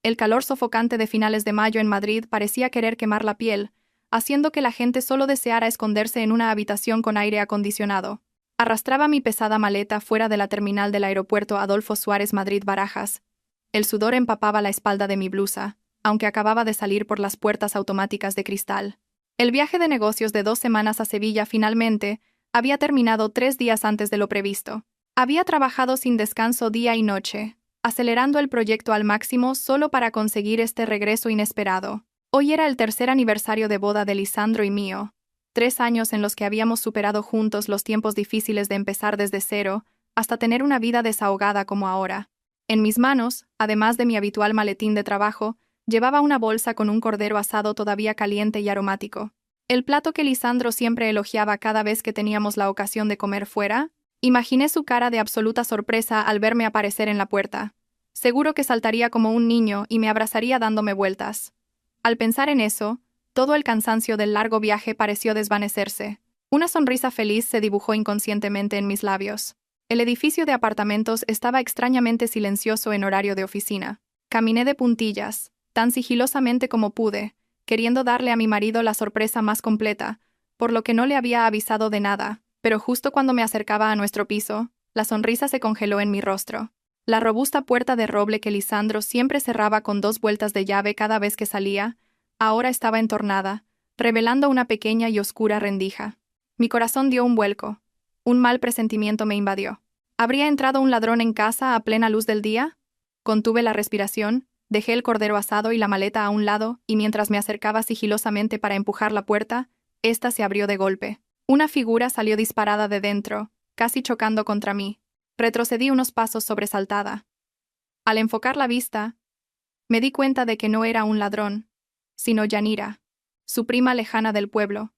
El calor sofocante de finales de mayo en Madrid parecía querer quemar la piel, haciendo que la gente solo deseara esconderse en una habitación con aire acondicionado. Arrastraba mi pesada maleta fuera de la terminal del aeropuerto Adolfo Suárez Madrid-Barajas. El sudor empapaba la espalda de mi blusa, aunque acababa de salir por las puertas automáticas de cristal. El viaje de negocios de 2 semanas a Sevilla finalmente había terminado 3 días antes de lo previsto. Había trabajado sin descanso día y noche, acelerando el proyecto al máximo solo para conseguir este regreso inesperado. Hoy era el 3er aniversario de boda de Lisandro y mío, 3 años en los que habíamos superado juntos los tiempos difíciles de empezar desde cero hasta tener una vida desahogada como ahora. En mis manos, además de mi habitual maletín de trabajo, llevaba una bolsa con un cordero asado todavía caliente y aromático. El plato que Lisandro siempre elogiaba cada vez que teníamos la ocasión de comer fuera. Imaginé su cara de absoluta sorpresa al verme aparecer en la puerta. Seguro que saltaría como un niño y me abrazaría dándome vueltas. Al pensar en eso, todo el cansancio del largo viaje pareció desvanecerse. Una sonrisa feliz se dibujó inconscientemente en mis labios. El edificio de apartamentos estaba extrañamente silencioso en horario de oficina. Caminé de puntillas, tan sigilosamente como pude, queriendo darle a mi marido la sorpresa más completa, por lo que no le había avisado de nada, pero justo cuando me acercaba a nuestro piso, la sonrisa se congeló en mi rostro. La robusta puerta de roble que Lisandro siempre cerraba con 2 vueltas de llave cada vez que salía, ahora estaba entornada, revelando una pequeña y oscura rendija. Mi corazón dio un vuelco. Un mal presentimiento me invadió. ¿Habría entrado un ladrón en casa a plena luz del día? Contuve la respiración, dejé el cordero asado y la maleta a un lado, y mientras me acercaba sigilosamente para empujar la puerta, ésta se abrió de golpe. Una figura salió disparada de dentro, casi chocando contra mí. Retrocedí unos pasos sobresaltada. Al enfocar la vista, me di cuenta de que no era un ladrón, sino Yanira, su prima lejana del pueblo,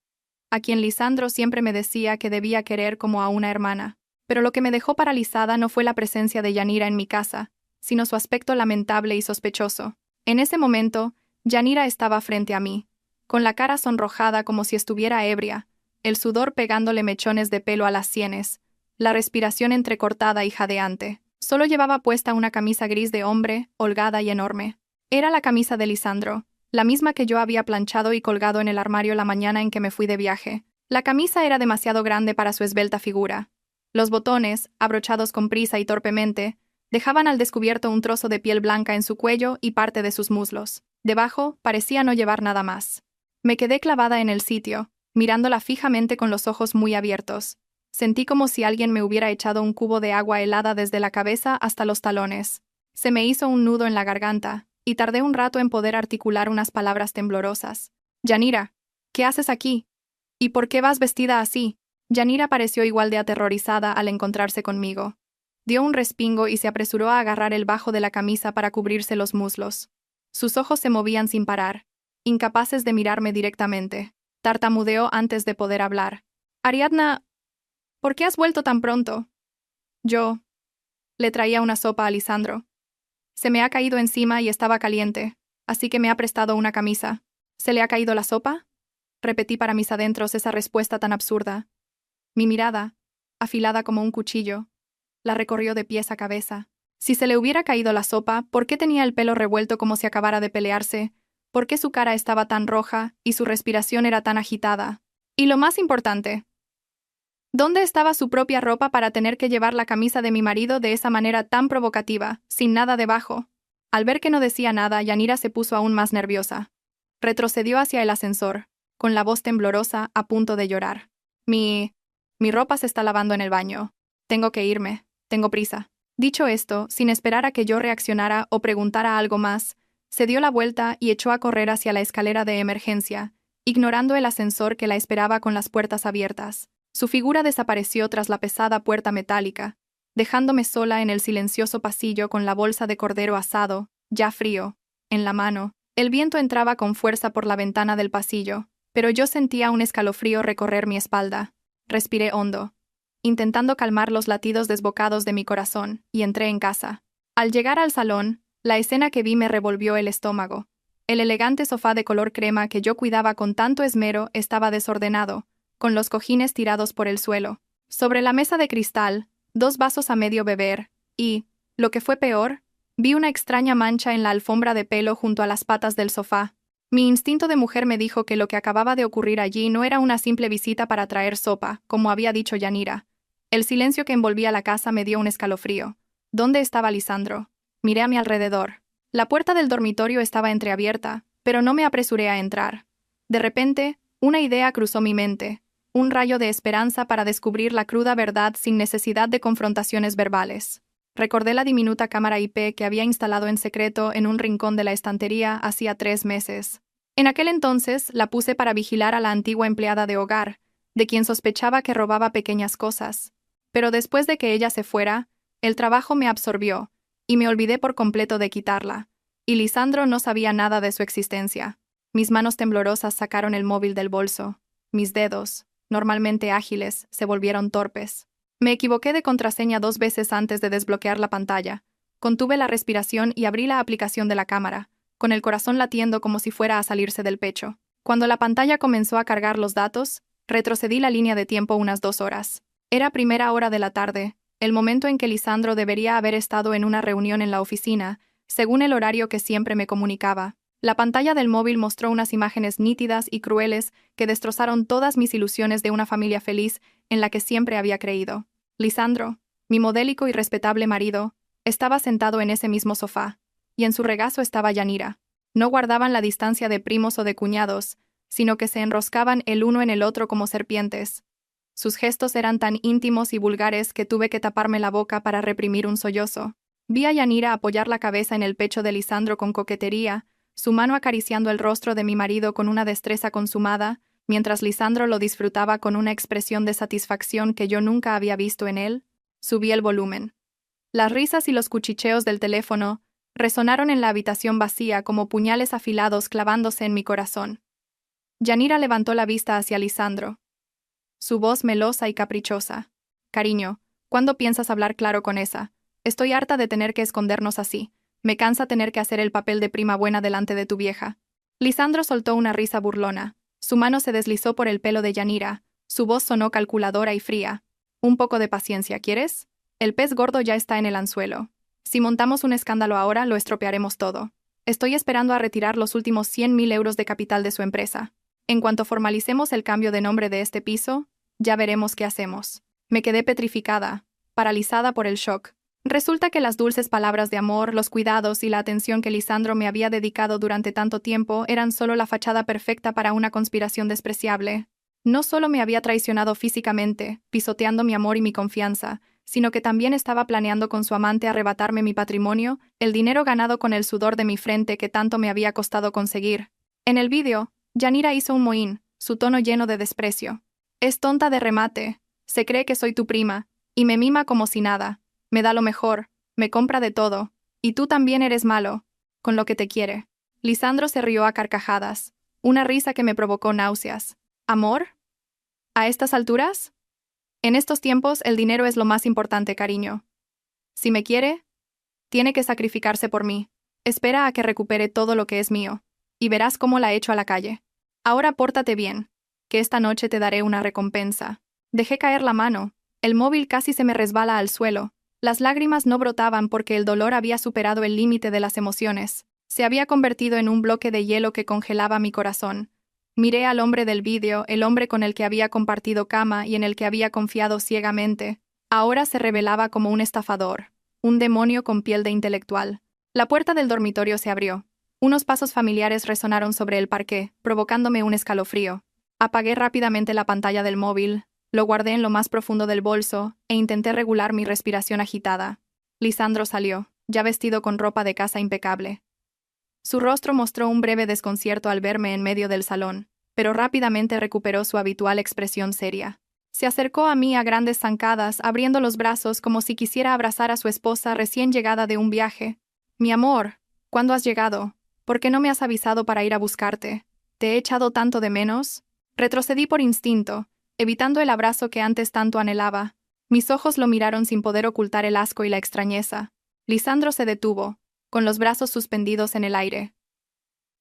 a quien Lisandro siempre me decía que debía querer como a una hermana. Pero lo que me dejó paralizada no fue la presencia de Yanira en mi casa, sino su aspecto lamentable y sospechoso. En ese momento, Yanira estaba frente a mí, con la cara sonrojada como si estuviera ebria, el sudor pegándole mechones de pelo a las sienes, la respiración entrecortada y jadeante. Solo llevaba puesta una camisa gris de hombre, holgada y enorme. Era la camisa de Lisandro, la misma que yo había planchado y colgado en el armario la mañana en que me fui de viaje. La camisa era demasiado grande para su esbelta figura. Los botones, abrochados con prisa y torpemente, dejaban al descubierto un trozo de piel blanca en su cuello y parte de sus muslos. Debajo, parecía no llevar nada más. Me quedé clavada en el sitio, mirándola fijamente con los ojos muy abiertos. Sentí como si alguien me hubiera echado un cubo de agua helada desde la cabeza hasta los talones. Se me hizo un nudo en la garganta, y tardé un rato en poder articular unas palabras temblorosas. «Yanira, ¿qué haces aquí? ¿Y por qué vas vestida así?» Yanira pareció igual de aterrorizada al encontrarse conmigo. Dio un respingo y se apresuró a agarrar el bajo de la camisa para cubrirse los muslos. Sus ojos se movían sin parar, incapaces de mirarme directamente. Tartamudeó antes de poder hablar. «Ariadna, ¿por qué has vuelto tan pronto?» Yo le traía una sopa a Lisandro. Se me ha caído encima y estaba caliente, así que me ha prestado una camisa. ¿Se le ha caído la sopa? Repetí para mis adentros esa respuesta tan absurda. Mi mirada, afilada como un cuchillo, la recorrió de pies a cabeza. Si se le hubiera caído la sopa, ¿por qué tenía el pelo revuelto como si acabara de pelearse? ¿Por qué su cara estaba tan roja y su respiración era tan agitada? Y lo más importante, ¿dónde estaba su propia ropa para tener que llevar la camisa de mi marido de esa manera tan provocativa, sin nada debajo? Al ver que no decía nada, Yanira se puso aún más nerviosa. Retrocedió hacia el ascensor, con la voz temblorosa, a punto de llorar. Mi ropa se está lavando en el baño. Tengo que irme. Tengo prisa». Dicho esto, sin esperar a que yo reaccionara o preguntara algo más, se dio la vuelta y echó a correr hacia la escalera de emergencia, ignorando el ascensor que la esperaba con las puertas abiertas. Su figura desapareció tras la pesada puerta metálica, dejándome sola en el silencioso pasillo con la bolsa de cordero asado, ya frío, en la mano. El viento entraba con fuerza por la ventana del pasillo, pero yo sentía un escalofrío recorrer mi espalda. Respiré hondo, intentando calmar los latidos desbocados de mi corazón, y entré en casa. Al llegar al salón, la escena que vi me revolvió el estómago. El elegante sofá de color crema que yo cuidaba con tanto esmero estaba desordenado, con los cojines tirados por el suelo. Sobre la mesa de cristal, 2 vasos a medio beber, y, lo que fue peor, Vi una extraña mancha en la alfombra de pelo junto a las patas del sofá. Mi instinto de mujer me dijo que lo que acababa de ocurrir allí no era una simple visita para traer sopa, como había dicho Yanira. El silencio que envolvía la casa me dio un escalofrío. ¿Dónde estaba Lisandro? Miré a mi alrededor. La puerta del dormitorio estaba entreabierta, pero no me apresuré a entrar. De repente, una idea cruzó mi mente, un rayo de esperanza para descubrir la cruda verdad sin necesidad de confrontaciones verbales. Recordé la diminuta cámara IP que había instalado en secreto en un rincón de la estantería hacía 3 meses. En aquel entonces la puse para vigilar a la antigua empleada de hogar, de quien sospechaba que robaba pequeñas cosas. Pero después de que ella se fuera, el trabajo me absorbió, y me olvidé por completo de quitarla, y Lisandro no sabía nada de su existencia. Mis manos temblorosas sacaron el móvil del bolso. Mis dedos, normalmente ágiles, se volvieron torpes. Me equivoqué de contraseña 2 veces antes de desbloquear la pantalla. Contuve la respiración y abrí la aplicación de la cámara, con el corazón latiendo como si fuera a salirse del pecho. Cuando la pantalla comenzó a cargar los datos, retrocedí la línea de tiempo unas 2 horas. Era primera hora de la tarde, el momento en que Lisandro debería haber estado en una reunión en la oficina, según el horario que siempre me comunicaba. La pantalla del móvil mostró unas imágenes nítidas y crueles que destrozaron todas mis ilusiones de una familia feliz en la que siempre había creído. Lisandro, mi modélico y respetable marido, estaba sentado en ese mismo sofá, y en su regazo estaba Yanira. No guardaban la distancia de primos o de cuñados, sino que se enroscaban el uno en el otro como serpientes. Sus gestos eran tan íntimos y vulgares que tuve que taparme la boca para reprimir un sollozo. Vi a Yanira apoyar la cabeza en el pecho de Lisandro con coquetería, su mano acariciando el rostro de mi marido con una destreza consumada, mientras Lisandro lo disfrutaba con una expresión de satisfacción que yo nunca había visto en él. Subí el volumen. Las risas y los cuchicheos del teléfono resonaron en la habitación vacía como puñales afilados clavándose en mi corazón. Yanira levantó la vista hacia Lisandro. Su voz melosa y caprichosa. Cariño, ¿cuándo piensas hablar claro con esa? Estoy harta de tener que escondernos así. Me cansa tener que hacer el papel de prima buena delante de tu vieja. Lisandro soltó una risa burlona. Su mano se deslizó por el pelo de Yanira. Su voz sonó calculadora y fría. Un poco de paciencia, ¿quieres? El pez gordo ya está en el anzuelo. Si montamos un escándalo ahora, lo estropearemos todo. Estoy esperando a retirar los últimos 100.000 euros de capital de su empresa. En cuanto formalicemos el cambio de nombre de este piso, ya veremos qué hacemos. Me quedé petrificada, paralizada por el shock. Resulta que las dulces palabras de amor, los cuidados y la atención que Lisandro me había dedicado durante tanto tiempo eran solo la fachada perfecta para una conspiración despreciable. No solo me había traicionado físicamente, pisoteando mi amor y mi confianza, sino que también estaba planeando con su amante arrebatarme mi patrimonio, el dinero ganado con el sudor de mi frente que tanto me había costado conseguir. En el vídeo, Yanira hizo un mohín, su tono lleno de desprecio. Es tonta de remate, se cree que soy tu prima, y me mima como si nada. Me da lo mejor, me compra de todo, y tú también eres malo, con lo que te quiere. Lisandro se rió a carcajadas, una risa que me provocó náuseas. ¿Amor? ¿A estas alturas? En estos tiempos el dinero es lo más importante, cariño. Si me quiere, tiene que sacrificarse por mí. Espera a que recupere todo lo que es mío, y verás cómo la echo a la calle. Ahora pórtate bien, que esta noche te daré una recompensa. Dejé caer la mano, el móvil casi se me resbala al suelo. Las lágrimas no brotaban porque el dolor había superado el límite de las emociones. Se había convertido en un bloque de hielo que congelaba mi corazón. Miré al hombre del vídeo, el hombre con el que había compartido cama y en el que había confiado ciegamente. Ahora se revelaba como un estafador, un demonio con piel de intelectual. La puerta del dormitorio se abrió. Unos pasos familiares resonaron sobre el parqué, provocándome un escalofrío. Apagué rápidamente la pantalla del móvil. Lo guardé en lo más profundo del bolso e intenté regular mi respiración agitada. Lisandro salió, ya vestido con ropa de casa impecable. Su rostro mostró un breve desconcierto al verme en medio del salón, pero rápidamente recuperó su habitual expresión seria. Se acercó a mí a grandes zancadas, abriendo los brazos como si quisiera abrazar a su esposa recién llegada de un viaje. Mi amor, ¿cuándo has llegado? ¿Por qué no me has avisado para ir a buscarte? ¿Te he echado tanto de menos? Retrocedí por instinto, evitando el abrazo que antes tanto anhelaba. Mis ojos lo miraron sin poder ocultar el asco y la extrañeza. Lisandro se detuvo, con los brazos suspendidos en el aire.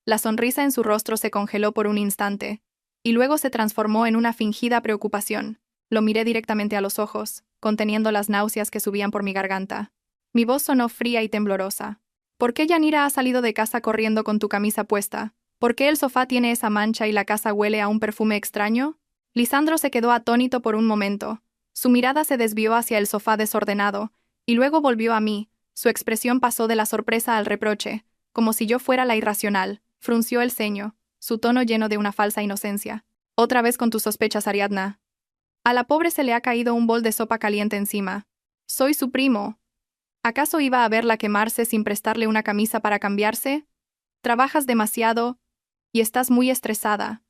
La sonrisa en su rostro se congeló por un instante, y luego se transformó en una fingida preocupación. Lo miré directamente a los ojos, conteniendo las náuseas que subían por mi garganta. Mi voz sonó fría y temblorosa. ¿Por qué Yanira ha salido de casa corriendo con tu camisa puesta? ¿Por qué el sofá tiene esa mancha y la casa huele a un perfume extraño? Lisandro se quedó atónito por un momento. Su mirada se desvió hacia el sofá desordenado, y luego volvió a mí. Su expresión pasó de la sorpresa al reproche, como si yo fuera la irracional. Frunció el ceño, su tono lleno de una falsa inocencia. Otra vez con tus sospechas, Ariadna. A la pobre se le ha caído un bol de sopa caliente encima. Soy su primo. ¿Acaso iba a verla quemarse sin prestarle una camisa para cambiarse? Trabajas demasiado y estás muy estresada.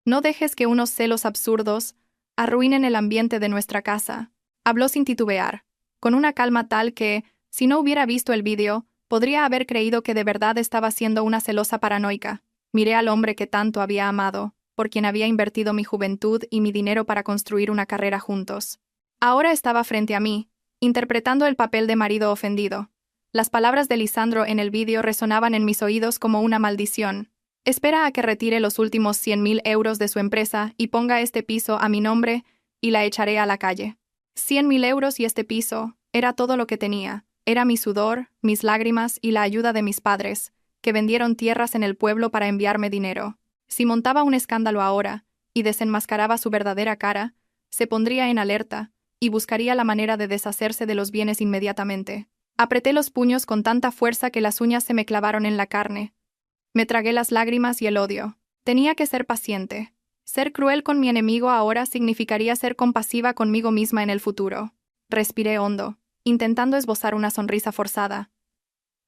No dejes que unos celos absurdos arruinen el ambiente de nuestra casa. Habló sin titubear, con una calma tal que, si no hubiera visto el vídeo, podría haber creído que de verdad estaba siendo una celosa paranoica. Miré al hombre que tanto había amado, por quien había invertido mi juventud y mi dinero para construir una carrera juntos. Ahora estaba frente a mí, interpretando el papel de marido ofendido. Las palabras de Lisandro en el vídeo resonaban en mis oídos como una maldición. Espera a que retire los últimos 100.000 euros de su empresa y ponga este piso a mi nombre y la echaré a la calle. 100.000 euros y este piso, era todo lo que tenía. Era mi sudor, mis lágrimas y la ayuda de mis padres, que vendieron tierras en el pueblo para enviarme dinero. Si montaba un escándalo ahora y desenmascaraba su verdadera cara, se pondría en alerta y buscaría la manera de deshacerse de los bienes inmediatamente. Apreté los puños con tanta fuerza que las uñas se me clavaron en la carne. Me tragué las lágrimas y el odio. Tenía que ser paciente. Ser cruel con mi enemigo ahora significaría ser compasiva conmigo misma en el futuro. Respiré hondo, intentando esbozar una sonrisa forzada.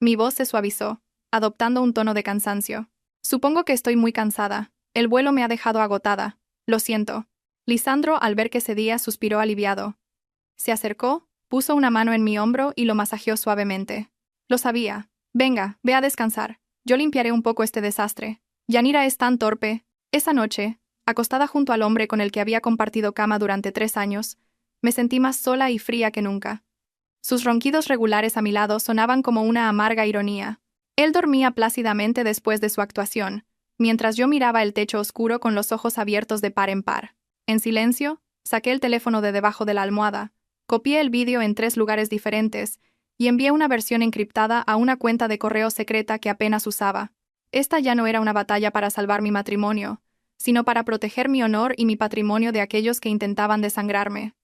Mi voz se suavizó, adoptando un tono de cansancio. Supongo que estoy muy cansada. El vuelo me ha dejado agotada. Lo siento. Lisandro, al ver que cedía, suspiró aliviado. Se acercó, puso una mano en mi hombro y lo masajeó suavemente. Lo sabía. Venga, ve a descansar. Yo limpiaré un poco este desastre. Yanira es tan torpe. Esa noche, acostada junto al hombre con el que había compartido cama durante 3 años, me sentí más sola y fría que nunca. Sus ronquidos regulares a mi lado sonaban como una amarga ironía. Él dormía plácidamente después de su actuación, mientras yo miraba el techo oscuro con los ojos abiertos de par en par. En silencio, saqué el teléfono de debajo de la almohada, copié el vídeo en 3 lugares diferentes y envié una versión encriptada a una cuenta de correo secreta que apenas usaba. Esta ya no era una batalla para salvar mi matrimonio, sino para proteger mi honor y mi patrimonio de aquellos que intentaban desangrarme.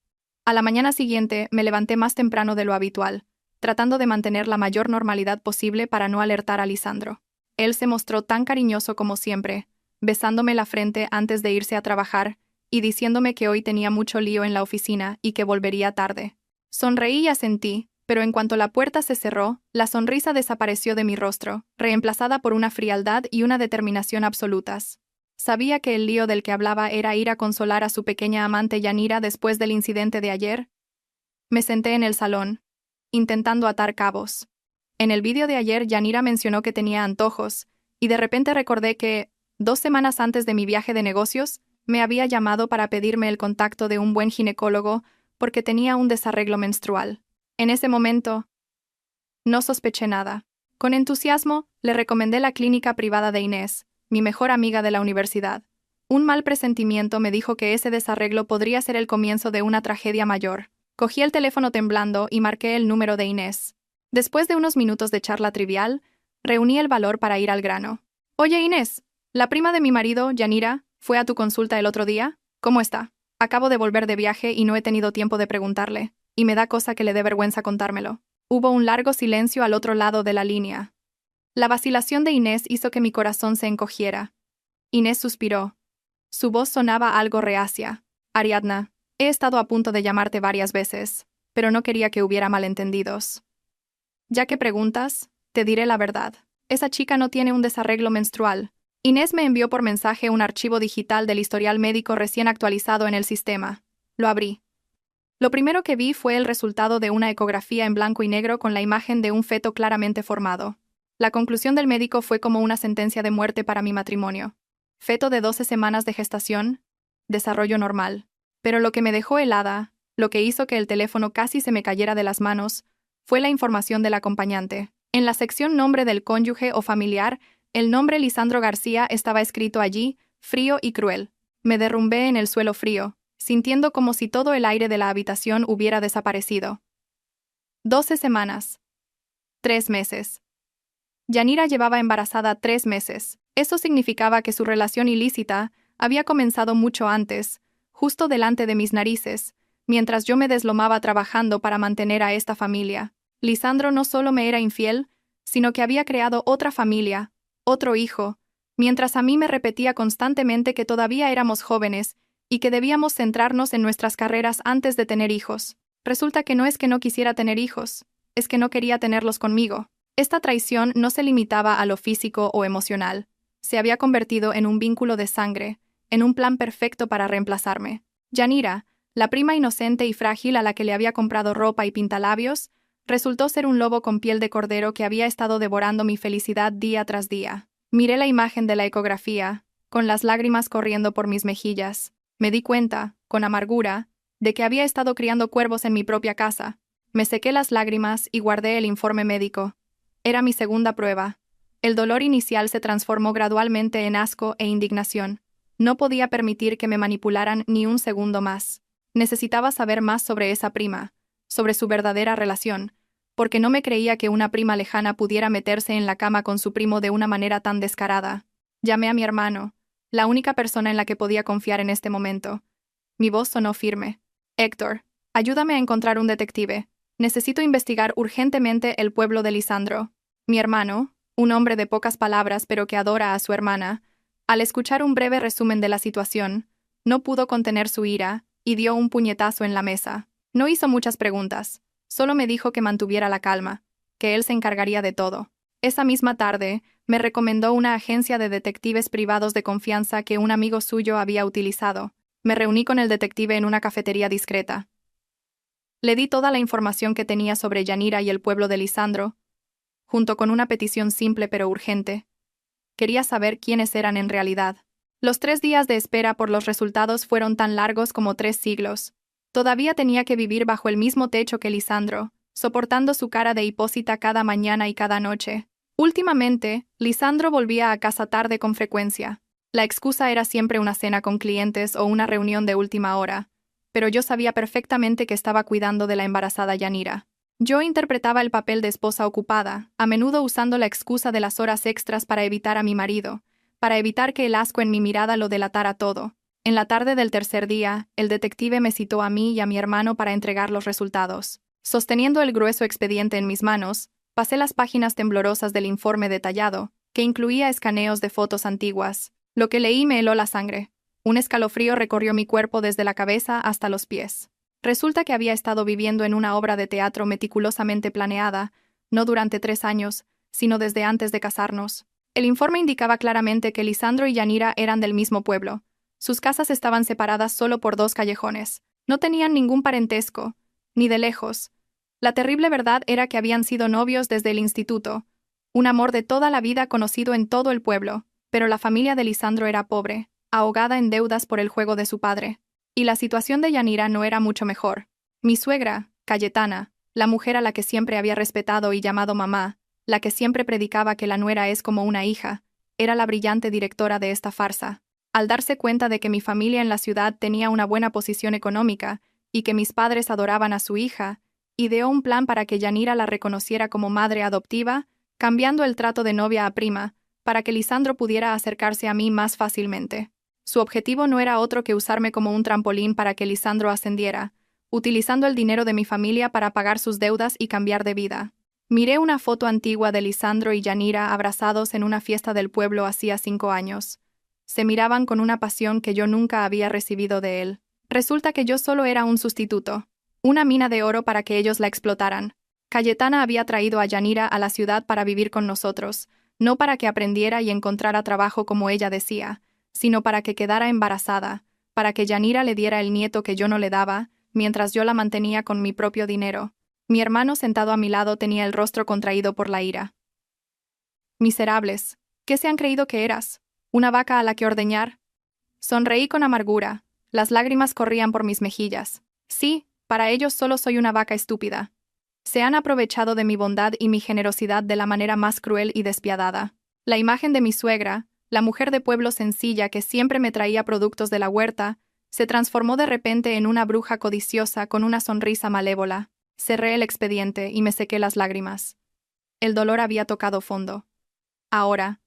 A la mañana siguiente me levanté más temprano de lo habitual, tratando de mantener la mayor normalidad posible para no alertar a Lisandro. Él se mostró tan cariñoso como siempre, besándome la frente antes de irse a trabajar y diciéndome que hoy tenía mucho lío en la oficina y que volvería tarde. Sonreí y asentí, pero en cuanto la puerta se cerró, la sonrisa desapareció de mi rostro, reemplazada por una frialdad y una determinación absolutas. Sabía que el lío del que hablaba era ir a consolar a su pequeña amante Yanira después del incidente de ayer. Me senté en el salón, intentando atar cabos. En el vídeo de ayer Yanira mencionó que tenía antojos, y de repente recordé que, 2 semanas antes de mi viaje de negocios, me había llamado para pedirme el contacto de un buen ginecólogo porque tenía un desarreglo menstrual. En ese momento, no sospeché nada. Con entusiasmo, le recomendé la clínica privada de Inés, mi mejor amiga de la universidad. Un mal presentimiento me dijo que ese desarreglo podría ser el comienzo de una tragedia mayor. Cogí el teléfono temblando y marqué el número de Inés. Después de unos minutos de charla trivial, reuní el valor para ir al grano. Oye, Inés, la prima de mi marido, Yanira, ¿fue a tu consulta el otro día? ¿Cómo está? Acabo de volver de viaje y no he tenido tiempo de preguntarle, y me da cosa que le dé vergüenza contármelo. Hubo un largo silencio al otro lado de la línea. La vacilación de Inés hizo que mi corazón se encogiera. Inés suspiró. Su voz sonaba algo reacia. Ariadna, he estado a punto de llamarte varias veces, pero no quería que hubiera malentendidos. Ya que preguntas, te diré la verdad. Esa chica no tiene un desarreglo menstrual. Inés me envió por mensaje un archivo digital del historial médico recién actualizado en el sistema. Lo abrí. Lo primero que vi fue el resultado de una ecografía en blanco y negro con la imagen de un feto claramente formado. La conclusión del médico fue como una sentencia de muerte para mi matrimonio. Feto de 12 semanas de gestación, desarrollo normal. Pero lo que me dejó helada, lo que hizo que el teléfono casi se me cayera de las manos, fue la información del acompañante. En la sección nombre del cónyuge o familiar, el nombre Lisandro García estaba escrito allí, frío y cruel. Me derrumbé en el suelo frío, sintiendo como si todo el aire de la habitación hubiera desaparecido. 12 semanas. 3 meses. Yanira llevaba embarazada 3 meses. Eso significaba que su relación ilícita había comenzado mucho antes, justo delante de mis narices, mientras yo me deslomaba trabajando para mantener a esta familia. Lisandro no solo me era infiel, sino que había creado otra familia, otro hijo, mientras a mí me repetía constantemente que todavía éramos jóvenes y que debíamos centrarnos en nuestras carreras antes de tener hijos. Resulta que no es que no quisiera tener hijos, es que no quería tenerlos conmigo. Esta traición no se limitaba a lo físico o emocional. Se había convertido en un vínculo de sangre, en un plan perfecto para reemplazarme. Yanira, la prima inocente y frágil a la que le había comprado ropa y pintalabios, resultó ser un lobo con piel de cordero que había estado devorando mi felicidad día tras día. Miré la imagen de la ecografía, con las lágrimas corriendo por mis mejillas. Me di cuenta, con amargura, de que había estado criando cuervos en mi propia casa. Me sequé las lágrimas y guardé el informe médico. Era mi segunda prueba. El dolor inicial se transformó gradualmente en asco e indignación. No podía permitir que me manipularan ni un segundo más. Necesitaba saber más sobre esa prima, sobre su verdadera relación, porque no me creía que una prima lejana pudiera meterse en la cama con su primo de una manera tan descarada. Llamé a mi hermano, la única persona en la que podía confiar en este momento. Mi voz sonó firme. Héctor, ayúdame a encontrar un detective. Necesito investigar urgentemente el pueblo de Lisandro. Mi hermano, un hombre de pocas palabras pero que adora a su hermana, al escuchar un breve resumen de la situación, no pudo contener su ira y dio un puñetazo en la mesa. No hizo muchas preguntas, solo me dijo que mantuviera la calma, que él se encargaría de todo. Esa misma tarde, me recomendó una agencia de detectives privados de confianza que un amigo suyo había utilizado. Me reuní con el detective en una cafetería discreta. Le di toda la información que tenía sobre Yanira y el pueblo de Lisandro, junto con una petición simple pero urgente. Quería saber quiénes eran en realidad. Los 3 días de espera por los resultados fueron tan largos como 3 siglos. Todavía tenía que vivir bajo el mismo techo que Lisandro, soportando su cara de hipócrita cada mañana y cada noche. Últimamente, Lisandro volvía a casa tarde con frecuencia. La excusa era siempre una cena con clientes o una reunión de última hora, pero yo sabía perfectamente que estaba cuidando de la embarazada Yanira. Yo interpretaba el papel de esposa ocupada, a menudo usando la excusa de las horas extras para evitar a mi marido, para evitar que el asco en mi mirada lo delatara todo. En la tarde del tercer día, el detective me citó a mí y a mi hermano para entregar los resultados. Sosteniendo el grueso expediente en mis manos, pasé las páginas temblorosas del informe detallado, que incluía escaneos de fotos antiguas. Lo que leí me heló la sangre. Un escalofrío recorrió mi cuerpo desde la cabeza hasta los pies. Resulta que había estado viviendo en una obra de teatro meticulosamente planeada, no durante 3 años, sino desde antes de casarnos. El informe indicaba claramente que Lisandro y Yanira eran del mismo pueblo. Sus casas estaban separadas solo por 2 callejones. No tenían ningún parentesco, ni de lejos. La terrible verdad era que habían sido novios desde el instituto, un amor de toda la vida conocido en todo el pueblo, pero la familia de Lisandro era pobre, ahogada en deudas por el juego de su padre. Y la situación de Yanira no era mucho mejor. Mi suegra, Cayetana, la mujer a la que siempre había respetado y llamado mamá, la que siempre predicaba que la nuera es como una hija, era la brillante directora de esta farsa. Al darse cuenta de que mi familia en la ciudad tenía una buena posición económica y que mis padres adoraban a su hija, ideó un plan para que Yanira la reconociera como madre adoptiva, cambiando el trato de novia a prima, para que Lisandro pudiera acercarse a mí más fácilmente. Su objetivo no era otro que usarme como un trampolín para que Lisandro ascendiera, utilizando el dinero de mi familia para pagar sus deudas y cambiar de vida. Miré una foto antigua de Lisandro y Yanira abrazados en una fiesta del pueblo hacía 5 años. Se miraban con una pasión que yo nunca había recibido de él. Resulta que yo solo era un sustituto, una mina de oro para que ellos la explotaran. Cayetana había traído a Yanira a la ciudad para vivir con nosotros, no para que aprendiera y encontrara trabajo como ella decía, sino para que quedara embarazada, para que Yanira le diera el nieto que yo no le daba, mientras yo la mantenía con mi propio dinero. Mi hermano sentado a mi lado tenía el rostro contraído por la ira. Miserables, ¿qué se han creído que eras? ¿Una vaca a la que ordeñar? Sonreí con amargura, las lágrimas corrían por mis mejillas. Sí, para ellos solo soy una vaca estúpida. Se han aprovechado de mi bondad y mi generosidad de la manera más cruel y despiadada. La imagen de mi suegra, la mujer de pueblo sencilla que siempre me traía productos de la huerta, se transformó de repente en una bruja codiciosa con una sonrisa malévola. Cerré el expediente y me sequé las lágrimas. El dolor había tocado fondo. Ahora,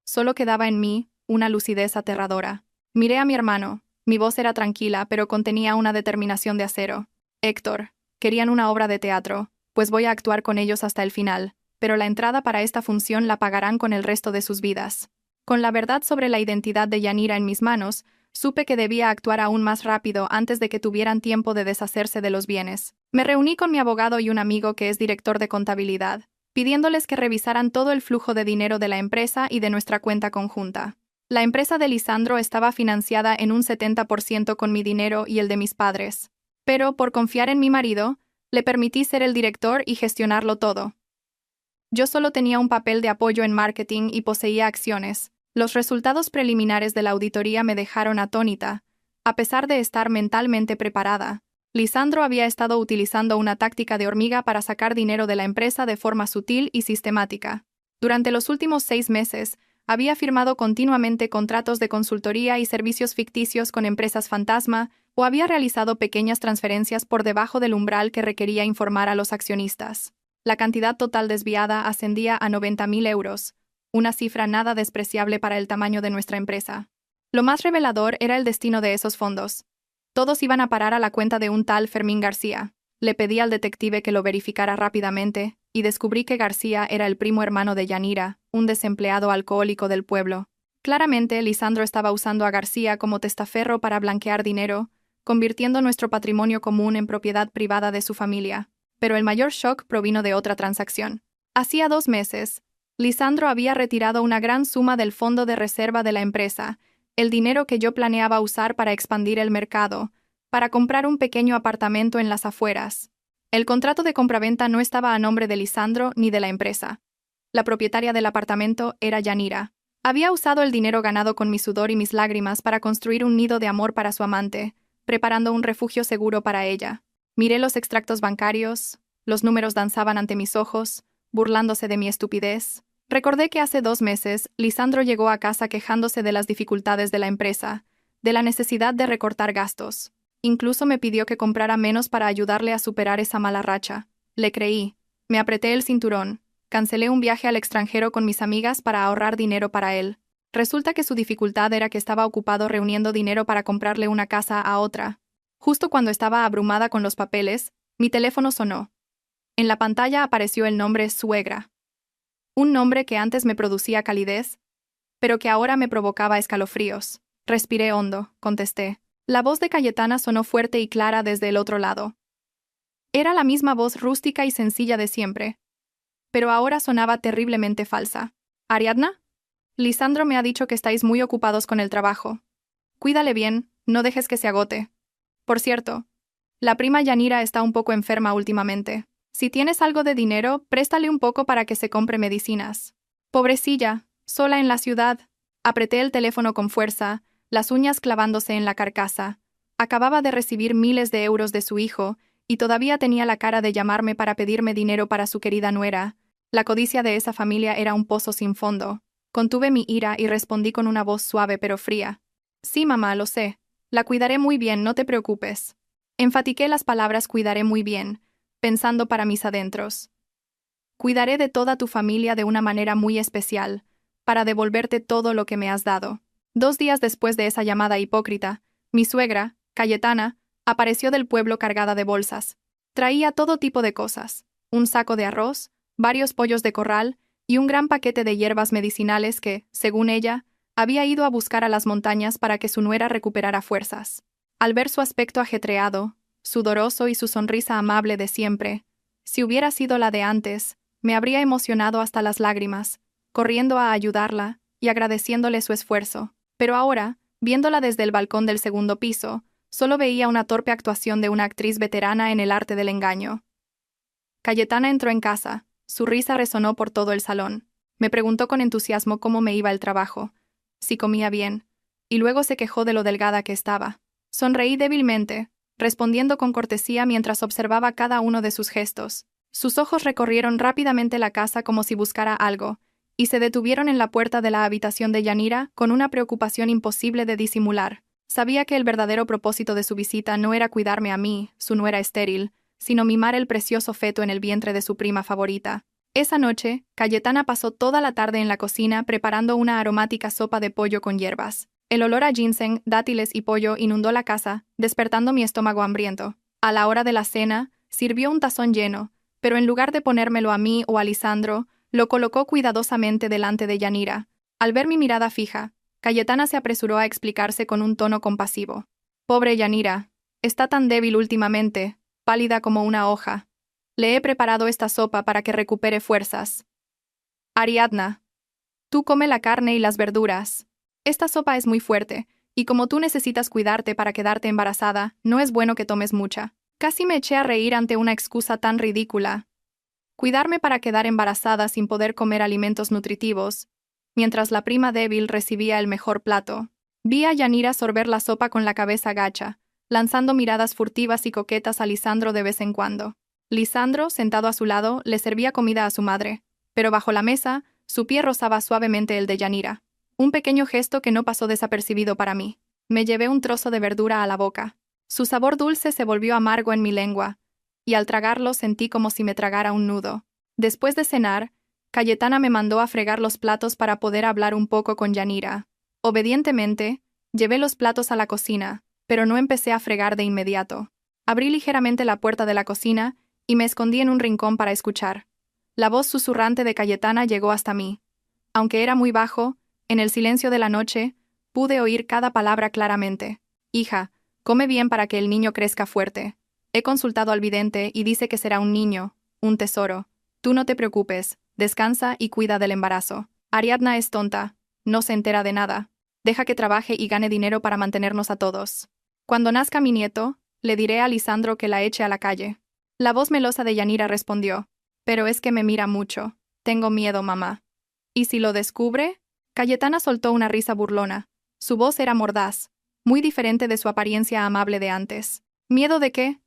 solo quedaba en mí una lucidez aterradora. Miré a mi hermano. Mi voz era tranquila, pero contenía una determinación de acero. Héctor, querían una obra de teatro, pues voy a actuar con ellos hasta el final, pero la entrada para esta función la pagarán con el resto de sus vidas. Con la verdad sobre la identidad de Yanira en mis manos, supe que debía actuar aún más rápido antes de que tuvieran tiempo de deshacerse de los bienes. Me reuní con mi abogado y un amigo que es director de contabilidad, pidiéndoles que revisaran todo el flujo de dinero de la empresa y de nuestra cuenta conjunta. La empresa de Lisandro estaba financiada en un 70% con mi dinero y el de mis padres. Pero, por confiar en mi marido, le permití ser el director y gestionarlo todo. Yo solo tenía un papel de apoyo en marketing y poseía acciones. Los resultados preliminares de la auditoría me dejaron atónita. A pesar de estar mentalmente preparada, Lisandro había estado utilizando una táctica de hormiga para sacar dinero de la empresa de forma sutil y sistemática. Durante los últimos 6 meses, había firmado continuamente contratos de consultoría y servicios ficticios con empresas fantasma o había realizado pequeñas transferencias por debajo del umbral que requería informar a los accionistas. La cantidad total desviada ascendía a 90.000 euros, una cifra nada despreciable para el tamaño de nuestra empresa. Lo más revelador era el destino de esos fondos. Todos iban a parar a la cuenta de un tal Fermín García. Le pedí al detective que lo verificara rápidamente, y descubrí que García era el primo hermano de Yanira, un desempleado alcohólico del pueblo. Claramente, Lisandro estaba usando a García como testaferro para blanquear dinero, convirtiendo nuestro patrimonio común en propiedad privada de su familia. Pero el mayor shock provino de otra transacción. Hacía 2 meses, Lisandro había retirado una gran suma del fondo de reserva de la empresa, el dinero que yo planeaba usar para expandir el mercado, para comprar un pequeño apartamento en las afueras. El contrato de compraventa no estaba a nombre de Lisandro ni de la empresa. La propietaria del apartamento era Yanira. Había usado el dinero ganado con mi sudor y mis lágrimas para construir un nido de amor para su amante, preparando un refugio seguro para ella. Miré los extractos bancarios, los números danzaban ante mis ojos, burlándose de mi estupidez. Recordé que hace 2 meses, Lisandro llegó a casa quejándose de las dificultades de la empresa, de la necesidad de recortar gastos. Incluso me pidió que comprara menos para ayudarle a superar esa mala racha. Le creí. Me apreté el cinturón. Cancelé un viaje al extranjero con mis amigas para ahorrar dinero para él. Resulta que su dificultad era que estaba ocupado reuniendo dinero para comprarle una casa a otra. Justo cuando estaba abrumada con los papeles, mi teléfono sonó. En la pantalla apareció el nombre suegra. Un nombre que antes me producía calidez, pero que ahora me provocaba escalofríos. Respiré hondo, contesté. La voz de Cayetana sonó fuerte y clara desde el otro lado. Era la misma voz rústica y sencilla de siempre, pero ahora sonaba terriblemente falsa. ¿Ariadna? Lisandro me ha dicho que estáis muy ocupados con el trabajo. Cuídale bien, no dejes que se agote. Por cierto, la prima Yanira está un poco enferma últimamente. Si tienes algo de dinero, préstale un poco para que se compre medicinas. Pobrecilla, sola en la ciudad. Apreté el teléfono con fuerza, las uñas clavándose en la carcasa. Acababa de recibir miles de euros de su hijo, y todavía tenía la cara de llamarme para pedirme dinero para su querida nuera. La codicia de esa familia era un pozo sin fondo. Contuve mi ira y respondí con una voz suave pero fría. Sí, mamá, lo sé. La cuidaré muy bien, no te preocupes. Enfatiqué las palabras cuidaré muy bien, pensando para mis adentros. Cuidaré de toda tu familia de una manera muy especial, para devolverte todo lo que me has dado. 2 días después de esa llamada hipócrita, mi suegra, Cayetana, apareció del pueblo cargada de bolsas. Traía todo tipo de cosas: un saco de arroz, varios pollos de corral y un gran paquete de hierbas medicinales que, según ella, había ido a buscar a las montañas para que su nuera recuperara fuerzas. Al ver su aspecto ajetreado, sudoroso y su sonrisa amable de siempre, si hubiera sido la de antes, me habría emocionado hasta las lágrimas, corriendo a ayudarla y agradeciéndole su esfuerzo. Pero ahora, viéndola desde el balcón del 2.º piso, solo veía una torpe actuación de una actriz veterana en el arte del engaño. Cayetana entró en casa, su risa resonó por todo el salón. Me preguntó con entusiasmo cómo me iba el trabajo, si comía bien, y luego se quejó de lo delgada que estaba. Sonreí débilmente, respondiendo con cortesía mientras observaba cada uno de sus gestos. Sus ojos recorrieron rápidamente la casa como si buscara algo, y se detuvieron en la puerta de la habitación de Yanira con una preocupación imposible de disimular. Sabía que el verdadero propósito de su visita no era cuidarme a mí, su nuera estéril, sino mimar el precioso feto en el vientre de su prima favorita. Esa noche, Cayetana pasó toda la tarde en la cocina preparando una aromática sopa de pollo con hierbas. El olor a ginseng, dátiles y pollo inundó la casa, despertando mi estómago hambriento. A la hora de la cena, sirvió un tazón lleno, pero en lugar de ponérmelo a mí o a Lisandro, lo colocó cuidadosamente delante de Yanira. Al ver mi mirada fija, Cayetana se apresuró a explicarse con un tono compasivo. Pobre Yanira, está tan débil últimamente, pálida como una hoja. Le he preparado esta sopa para que recupere fuerzas. Ariadna, tú come la carne y las verduras. Esta sopa es muy fuerte, y como tú necesitas cuidarte para quedarte embarazada, no es bueno que tomes mucha. Casi me eché a reír ante una excusa tan ridícula. Cuidarme para quedar embarazada sin poder comer alimentos nutritivos, mientras la prima débil recibía el mejor plato. Vi a Yanira sorber la sopa con la cabeza gacha, lanzando miradas furtivas y coquetas a Lisandro de vez en cuando. Lisandro, sentado a su lado, le servía comida a su madre, pero bajo la mesa, su pie rozaba suavemente el de Yanira. Un pequeño gesto que no pasó desapercibido para mí. Me llevé un trozo de verdura a la boca. Su sabor dulce se volvió amargo en mi lengua, y al tragarlo sentí como si me tragara un nudo. Después de cenar, Cayetana me mandó a fregar los platos para poder hablar un poco con Yanira. Obedientemente, llevé los platos a la cocina, pero no empecé a fregar de inmediato. Abrí ligeramente la puerta de la cocina y me escondí en un rincón para escuchar. La voz susurrante de Cayetana llegó hasta mí. Aunque era muy bajo, en el silencio de la noche, pude oír cada palabra claramente. Hija, come bien para que el niño crezca fuerte. He consultado al vidente y dice que será un niño, un tesoro. Tú no te preocupes, descansa y cuida del embarazo. Ariadna es tonta, no se entera de nada. Deja que trabaje y gane dinero para mantenernos a todos. Cuando nazca mi nieto, le diré a Lisandro que la eche a la calle. La voz melosa de Yanira respondió. Pero es que me mira mucho. Tengo miedo, mamá. ¿Y si lo descubre? Cayetana soltó una risa burlona. Su voz era mordaz, muy diferente de su apariencia amable de antes. ¿Miedo de qué?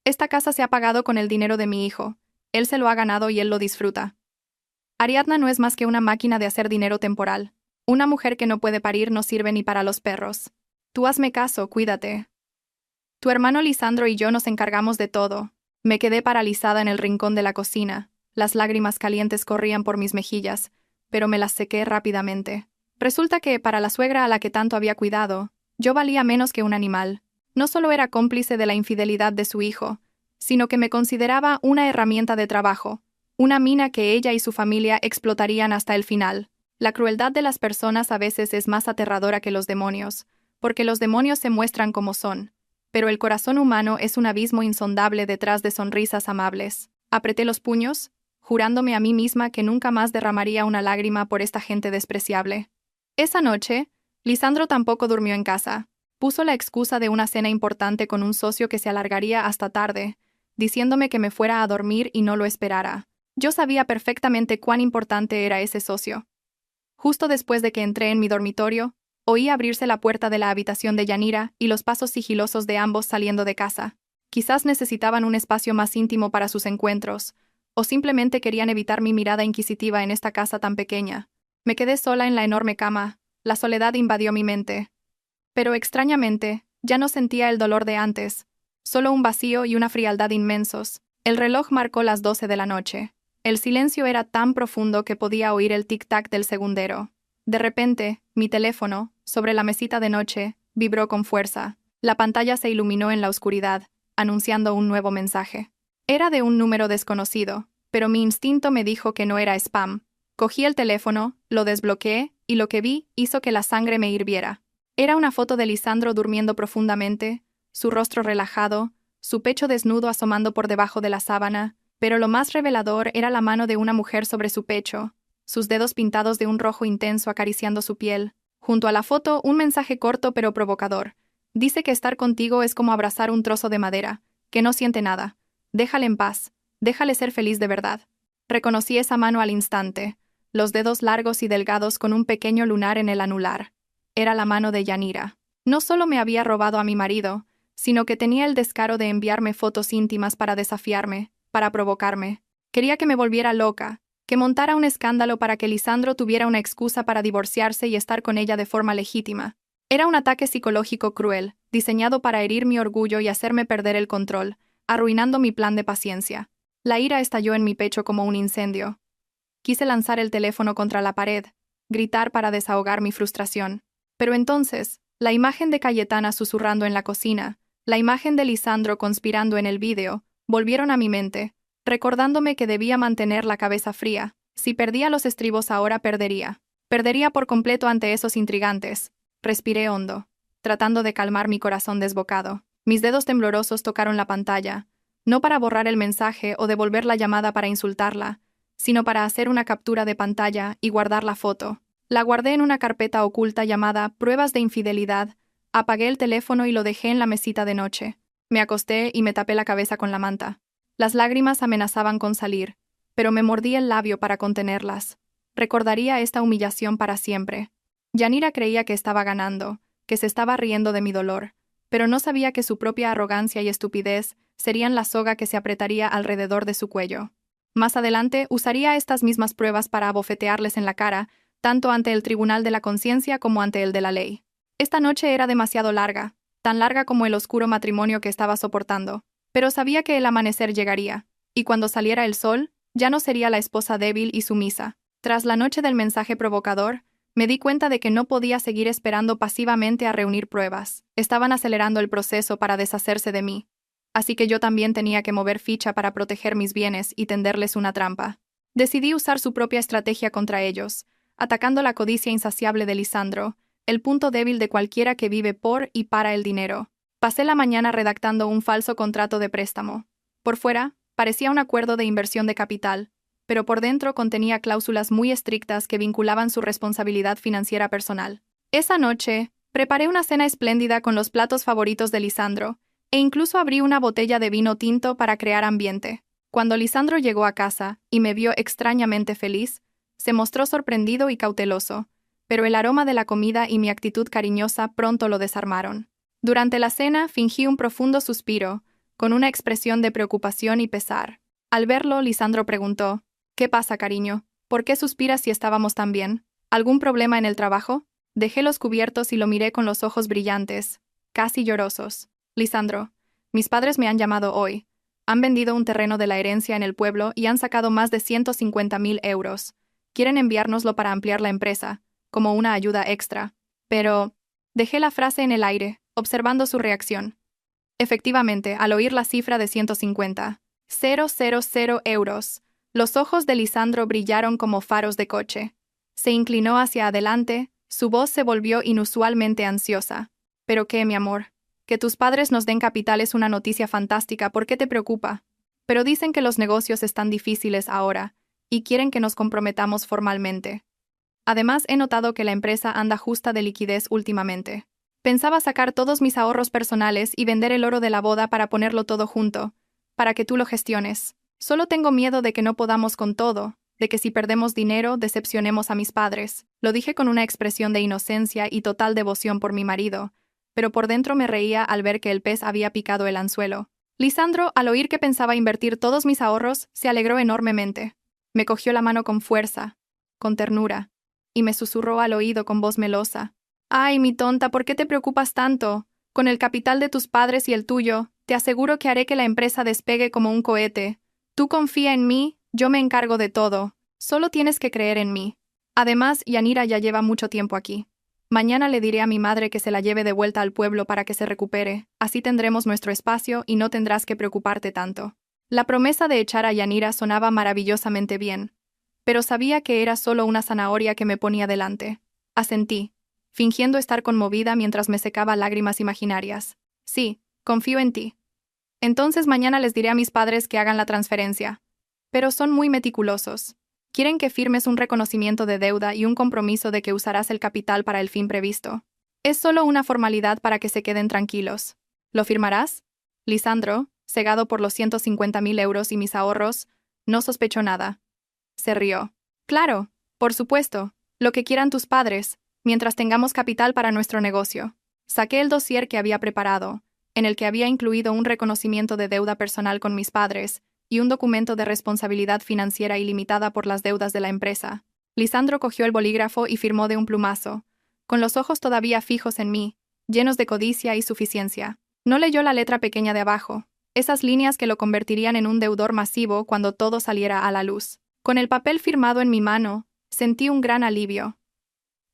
Esta casa se ha pagado con el dinero de mi hijo. Él se lo ha ganado y él lo disfruta. Ariadna no es más que una máquina de hacer dinero temporal. Una mujer que no puede parir no sirve ni para los perros. Tú hazme caso, cuídate. Tu hermano Lisandro y yo nos encargamos de todo. Me quedé paralizada en el rincón de la cocina. Las lágrimas calientes corrían por mis mejillas, pero me las sequé rápidamente. Resulta que, para la suegra a la que tanto había cuidado, yo valía menos que un animal. No solo era cómplice de la infidelidad de su hijo, sino que me consideraba una herramienta de trabajo, una mina que ella y su familia explotarían hasta el final. La crueldad de las personas a veces es más aterradora que los demonios, porque los demonios se muestran como son, pero el corazón humano es un abismo insondable detrás de sonrisas amables. Apreté los puños, jurándome a mí misma que nunca más derramaría una lágrima por esta gente despreciable. Esa noche, Lisandro tampoco durmió en casa. Puso la excusa de una cena importante con un socio que se alargaría hasta tarde, diciéndome que me fuera a dormir y no lo esperara. Yo sabía perfectamente cuán importante era ese socio. Justo después de que entré en mi dormitorio, oí abrirse la puerta de la habitación de Yanira y los pasos sigilosos de ambos saliendo de casa. Quizás necesitaban un espacio más íntimo para sus encuentros, o simplemente querían evitar mi mirada inquisitiva en esta casa tan pequeña. Me quedé sola en la enorme cama, la soledad invadió mi mente. Pero extrañamente, ya no sentía el dolor de antes, solo un vacío y una frialdad inmensos. El reloj marcó las 12 de la noche. El silencio era tan profundo que podía oír el tic-tac del segundero. De repente, mi teléfono, sobre la mesita de noche, vibró con fuerza. La pantalla se iluminó en la oscuridad, anunciando un nuevo mensaje. Era de un número desconocido, pero mi instinto me dijo que no era spam. Cogí el teléfono, lo desbloqueé, y lo que vi hizo que la sangre me hirviera. Era una foto de Lisandro durmiendo profundamente, su rostro relajado, su pecho desnudo asomando por debajo de la sábana, pero lo más revelador era la mano de una mujer sobre su pecho, sus dedos pintados de un rojo intenso acariciando su piel. Junto a la foto, un mensaje corto pero provocador. Dice que estar contigo es como abrazar un trozo de madera, que no siente nada. Déjale en paz, déjale ser feliz de verdad. Reconocí esa mano al instante, los dedos largos y delgados con un pequeño lunar en el anular. Era la mano de Yanira. No solo me había robado a mi marido, sino que tenía el descaro de enviarme fotos íntimas para desafiarme, para provocarme. Quería que me volviera loca, que montara un escándalo para que Lisandro tuviera una excusa para divorciarse y estar con ella de forma legítima. Era un ataque psicológico cruel, diseñado para herir mi orgullo y hacerme perder el control, arruinando mi plan de paciencia. La ira estalló en mi pecho como un incendio. Quise lanzar el teléfono contra la pared, gritar para desahogar mi frustración. Pero entonces, la imagen de Cayetana susurrando en la cocina, la imagen de Lisandro conspirando en el vídeo, volvieron a mi mente, recordándome que debía mantener la cabeza fría. Si perdía los estribos ahora perdería. Perdería por completo ante esos intrigantes. Respiré hondo, tratando de calmar mi corazón desbocado. Mis dedos temblorosos tocaron la pantalla, no para borrar el mensaje o devolver la llamada para insultarla, sino para hacer una captura de pantalla y guardar la foto. La guardé en una carpeta oculta llamada Pruebas de infidelidad, apagué el teléfono y lo dejé en la mesita de noche. Me acosté y me tapé la cabeza con la manta. Las lágrimas amenazaban con salir, pero me mordí el labio para contenerlas. Recordaría esta humillación para siempre. Yanira creía que estaba ganando, que se estaba riendo de mi dolor, pero no sabía que su propia arrogancia y estupidez serían la soga que se apretaría alrededor de su cuello. Más adelante usaría estas mismas pruebas para abofetearles en la cara, tanto ante el tribunal de la conciencia como ante el de la ley. Esta noche era demasiado larga, tan larga como el oscuro matrimonio que estaba soportando, pero sabía que el amanecer llegaría, y cuando saliera el sol, ya no sería la esposa débil y sumisa. Tras la noche del mensaje provocador, me di cuenta de que no podía seguir esperando pasivamente a reunir pruebas. Estaban acelerando el proceso para deshacerse de mí. Así que yo también tenía que mover ficha para proteger mis bienes y tenderles una trampa. Decidí usar su propia estrategia contra ellos, atacando la codicia insaciable de Lisandro, el punto débil de cualquiera que vive por y para el dinero. Pasé la mañana redactando un falso contrato de préstamo. Por fuera, parecía un acuerdo de inversión de capital, pero por dentro contenía cláusulas muy estrictas que vinculaban su responsabilidad financiera personal. Esa noche, preparé una cena espléndida con los platos favoritos de Lisandro, e incluso abrí una botella de vino tinto para crear ambiente. Cuando Lisandro llegó a casa y me vio extrañamente feliz, se mostró sorprendido y cauteloso, pero el aroma de la comida y mi actitud cariñosa pronto lo desarmaron. Durante la cena fingí un profundo suspiro, con una expresión de preocupación y pesar. Al verlo, Lisandro preguntó: «¿Qué pasa, cariño? ¿Por qué suspiras si estábamos tan bien? ¿Algún problema en el trabajo?» Dejé los cubiertos y lo miré con los ojos brillantes, casi llorosos. «Lisandro, mis padres me han llamado hoy. Han vendido un terreno de la herencia en el pueblo y han sacado más de 150.000 euros. Quieren enviárnoslo para ampliar la empresa, como una ayuda extra. Pero…» Dejé la frase en el aire, observando su reacción. Efectivamente, al oír la cifra de 150.000 euros, los ojos de Lisandro brillaron como faros de coche. Se inclinó hacia adelante, su voz se volvió inusualmente ansiosa. «¿Pero qué, mi amor? Que tus padres nos den capital es una noticia fantástica, ¿por qué te preocupa? Pero dicen que los negocios están difíciles ahora, y quieren que nos comprometamos formalmente. Además, he notado que la empresa anda justa de liquidez últimamente. Pensaba sacar todos mis ahorros personales y vender el oro de la boda para ponerlo todo junto, para que tú lo gestiones. Solo tengo miedo de que no podamos con todo, de que si perdemos dinero decepcionemos a mis padres». Lo dije con una expresión de inocencia y total devoción por mi marido, pero por dentro me reía al ver que el pez había picado el anzuelo. Lisandro, al oír que pensaba invertir todos mis ahorros, se alegró enormemente. Me cogió la mano con fuerza, con ternura, y me susurró al oído con voz melosa: «Ay, mi tonta, ¿por qué te preocupas tanto? Con el capital de tus padres y el tuyo, te aseguro que haré que la empresa despegue como un cohete. Tú confía en mí, yo me encargo de todo. Solo tienes que creer en mí. Además, Yanira ya lleva mucho tiempo aquí. Mañana le diré a mi madre que se la lleve de vuelta al pueblo para que se recupere, así tendremos nuestro espacio y no tendrás que preocuparte tanto». La promesa de echar a Yanira sonaba maravillosamente bien, pero sabía que era solo una zanahoria que me ponía delante. Asentí, fingiendo estar conmovida mientras me secaba lágrimas imaginarias. «Sí, confío en ti. Entonces mañana les diré a mis padres que hagan la transferencia. Pero son muy meticulosos. Quieren que firmes un reconocimiento de deuda y un compromiso de que usarás el capital para el fin previsto. Es solo una formalidad para que se queden tranquilos. ¿Lo firmarás?» Lisandro, cegado por los 150.000 euros y mis ahorros, no sospechó nada. Se rió. «Claro, por supuesto, lo que quieran tus padres, mientras tengamos capital para nuestro negocio». Saqué el dossier que había preparado, en el que había incluido un reconocimiento de deuda personal con mis padres y un documento de responsabilidad financiera ilimitada por las deudas de la empresa. Lisandro cogió el bolígrafo y firmó de un plumazo, con los ojos todavía fijos en mí, llenos de codicia y suficiencia. No leyó la letra pequeña de abajo, Esas líneas que lo convertirían en un deudor masivo cuando todo saliera a la luz. Con el papel firmado en mi mano, sentí un gran alivio.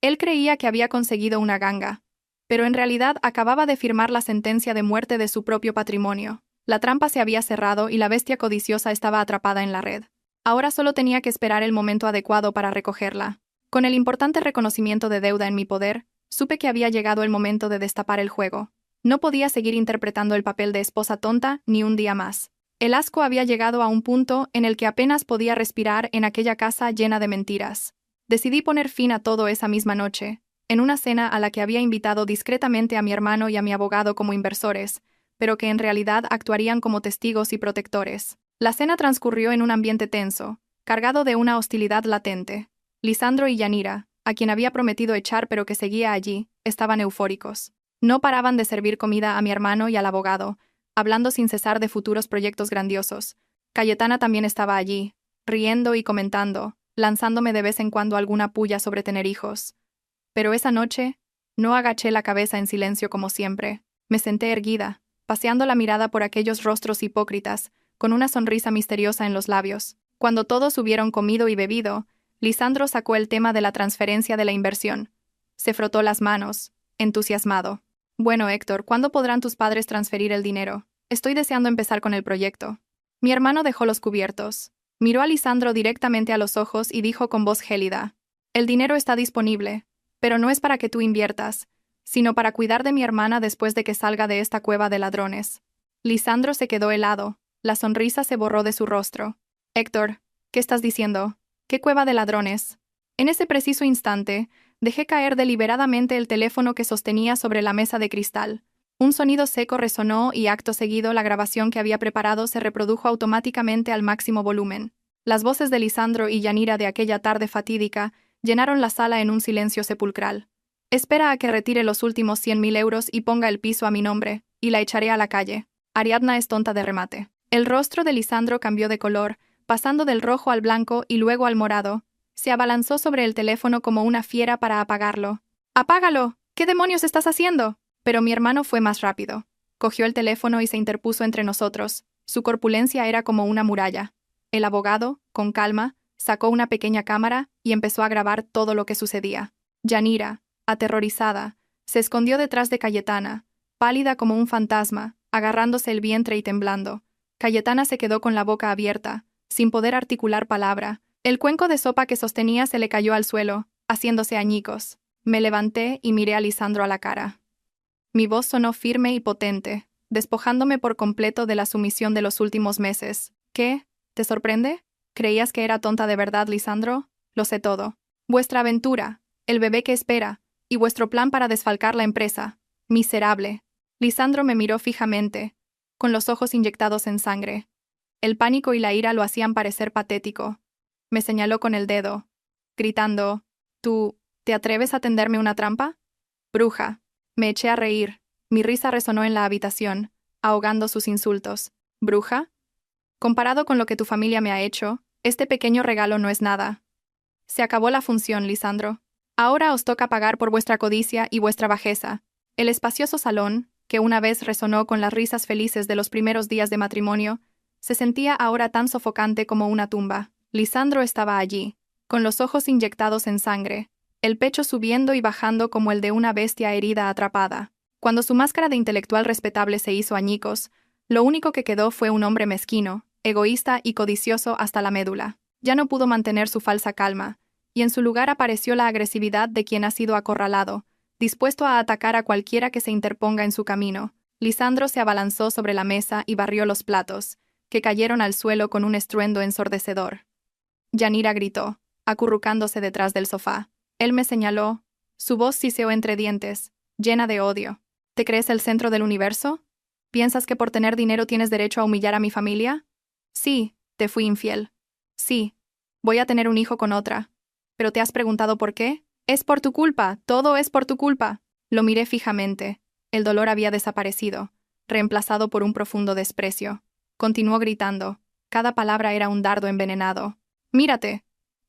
Él creía que había conseguido una ganga, pero en realidad acababa de firmar la sentencia de muerte de su propio patrimonio. La trampa se había cerrado y la bestia codiciosa estaba atrapada en la red. Ahora solo tenía que esperar el momento adecuado para recogerla. Con el importante reconocimiento de deuda en mi poder, supe que había llegado el momento de destapar el juego. No podía seguir interpretando el papel de esposa tonta ni un día más. El asco había llegado a un punto en el que apenas podía respirar en aquella casa llena de mentiras. Decidí poner fin a todo esa misma noche, en una cena a la que había invitado discretamente a mi hermano y a mi abogado como inversores, pero que en realidad actuarían como testigos y protectores. La cena transcurrió en un ambiente tenso, cargado de una hostilidad latente. Lisandro y Yanira, a quien había prometido echar pero que seguía allí, estaban eufóricos. No paraban de servir comida a mi hermano y al abogado, hablando sin cesar de futuros proyectos grandiosos. Cayetana también estaba allí, riendo y comentando, lanzándome de vez en cuando alguna pulla sobre tener hijos. Pero esa noche, no agaché la cabeza en silencio como siempre. Me senté erguida, paseando la mirada por aquellos rostros hipócritas, con una sonrisa misteriosa en los labios. Cuando todos hubieron comido y bebido, Lisandro sacó el tema de la transferencia de la inversión. Se frotó las manos, entusiasmado. Bueno, Héctor, ¿cuándo podrán tus padres transferir el dinero? Estoy deseando empezar con el proyecto. Mi hermano dejó los cubiertos. Miró a Lisandro directamente a los ojos y dijo con voz gélida: el dinero está disponible, pero no es para que tú inviertas, sino para cuidar de mi hermana después de que salga de esta cueva de ladrones. Lisandro se quedó helado, la sonrisa se borró de su rostro. Héctor, ¿qué estás diciendo? ¿Qué cueva de ladrones? En ese preciso instante, dejé caer deliberadamente el teléfono que sostenía sobre la mesa de cristal. Un sonido seco resonó y acto seguido la grabación que había preparado se reprodujo automáticamente al máximo volumen. Las voces de Lisandro y Yanira de aquella tarde fatídica llenaron la sala en un silencio sepulcral. Espera a que retire los últimos 100.000 euros y ponga el piso a mi nombre, y la echaré a la calle. Ariadna es tonta de remate. El rostro de Lisandro cambió de color, pasando del rojo al blanco y luego al morado. Se abalanzó sobre el teléfono como una fiera para apagarlo. ¡Apágalo! ¿Qué demonios estás haciendo? Pero mi hermano fue más rápido. Cogió el teléfono y se interpuso entre nosotros. Su corpulencia era como una muralla. El abogado, con calma, sacó una pequeña cámara y empezó a grabar todo lo que sucedía. Yanira, aterrorizada, se escondió detrás de Cayetana, pálida como un fantasma, agarrándose el vientre y temblando. Cayetana se quedó con la boca abierta, sin poder articular palabra. El cuenco de sopa que sostenía se le cayó al suelo, haciéndose añicos. Me levanté y miré a Lisandro a la cara. Mi voz sonó firme y potente, despojándome por completo de la sumisión de los últimos meses. ¿Qué? ¿Te sorprende? ¿Creías que era tonta de verdad, Lisandro? Lo sé todo. Vuestra aventura, el bebé que espera, y vuestro plan para desfalcar la empresa. Miserable. Lisandro me miró fijamente, con los ojos inyectados en sangre. El pánico y la ira lo hacían parecer patético. Me señaló con el dedo, gritando: ¿Tú, te atreves a tenderme una trampa? Bruja. Me eché a reír. Mi risa resonó en la habitación, ahogando sus insultos. ¿Bruja? Comparado con lo que tu familia me ha hecho, este pequeño regalo no es nada. Se acabó la función, Lisandro. Ahora os toca pagar por vuestra codicia y vuestra bajeza. El espacioso salón, que una vez resonó con las risas felices de los primeros días de matrimonio, se sentía ahora tan sofocante como una tumba. Lisandro estaba allí, con los ojos inyectados en sangre, el pecho subiendo y bajando como el de una bestia herida atrapada. Cuando su máscara de intelectual respetable se hizo añicos, lo único que quedó fue un hombre mezquino, egoísta y codicioso hasta la médula. Ya no pudo mantener su falsa calma, y en su lugar apareció la agresividad de quien ha sido acorralado, dispuesto a atacar a cualquiera que se interponga en su camino. Lisandro se abalanzó sobre la mesa y barrió los platos, que cayeron al suelo con un estruendo ensordecedor. Yanira gritó, acurrucándose detrás del sofá. Él me señaló. Su voz siseó entre dientes, llena de odio. ¿Te crees el centro del universo? ¿Piensas que por tener dinero tienes derecho a humillar a mi familia? Sí, te fui infiel. Sí, voy a tener un hijo con otra. ¿Pero te has preguntado por qué? Es por tu culpa, todo es por tu culpa. Lo miré fijamente. El dolor había desaparecido, reemplazado por un profundo desprecio. Continuó gritando. Cada palabra era un dardo envenenado. Mírate.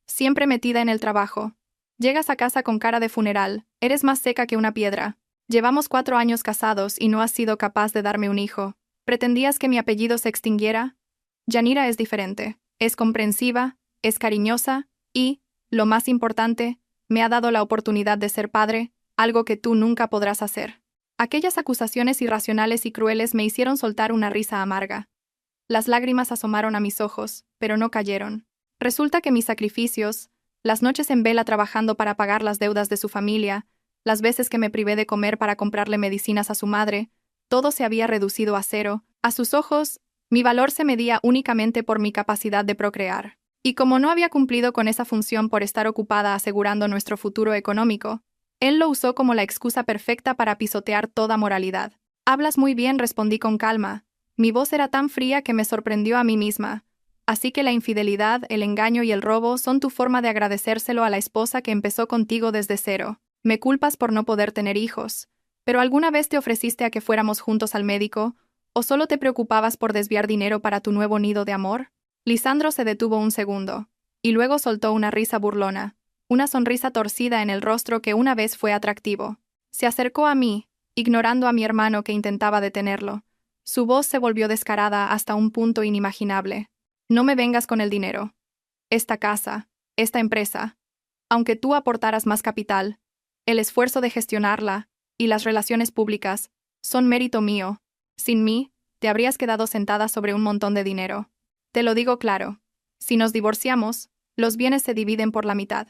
Siempre metida en el trabajo. Llegas a casa con cara de funeral, eres más seca que una piedra. Llevamos 4 años casados y no has sido capaz de darme un hijo. ¿Pretendías que mi apellido se extinguiera? Yanira es diferente. Es comprensiva, es cariñosa y, lo más importante, me ha dado la oportunidad de ser padre, algo que tú nunca podrás hacer. Aquellas acusaciones irracionales y crueles me hicieron soltar una risa amarga. Las lágrimas asomaron a mis ojos, pero no cayeron. Resulta que mis sacrificios, las noches en vela trabajando para pagar las deudas de su familia, las veces que me privé de comer para comprarle medicinas a su madre, todo se había reducido a cero. A sus ojos, mi valor se medía únicamente por mi capacidad de procrear. Y como no había cumplido con esa función por estar ocupada asegurando nuestro futuro económico, él lo usó como la excusa perfecta para pisotear toda moralidad. Hablas muy bien, respondí con calma. Mi voz era tan fría que me sorprendió a mí misma. Así que la infidelidad, el engaño y el robo son tu forma de agradecérselo a la esposa que empezó contigo desde cero. Me culpas por no poder tener hijos. ¿Pero alguna vez te ofreciste a que fuéramos juntos al médico? ¿O solo te preocupabas por desviar dinero para tu nuevo nido de amor? Lisandro se detuvo un segundo, y luego soltó una risa burlona, una sonrisa torcida en el rostro que una vez fue atractivo. Se acercó a mí, ignorando a mi hermano que intentaba detenerlo. Su voz se volvió descarada hasta un punto inimaginable. No me vengas con el dinero. Esta casa, esta empresa, aunque tú aportaras más capital, el esfuerzo de gestionarla y las relaciones públicas son mérito mío. Sin mí, te habrías quedado sentada sobre un montón de dinero. Te lo digo claro. Si nos divorciamos, los bienes se dividen por la mitad.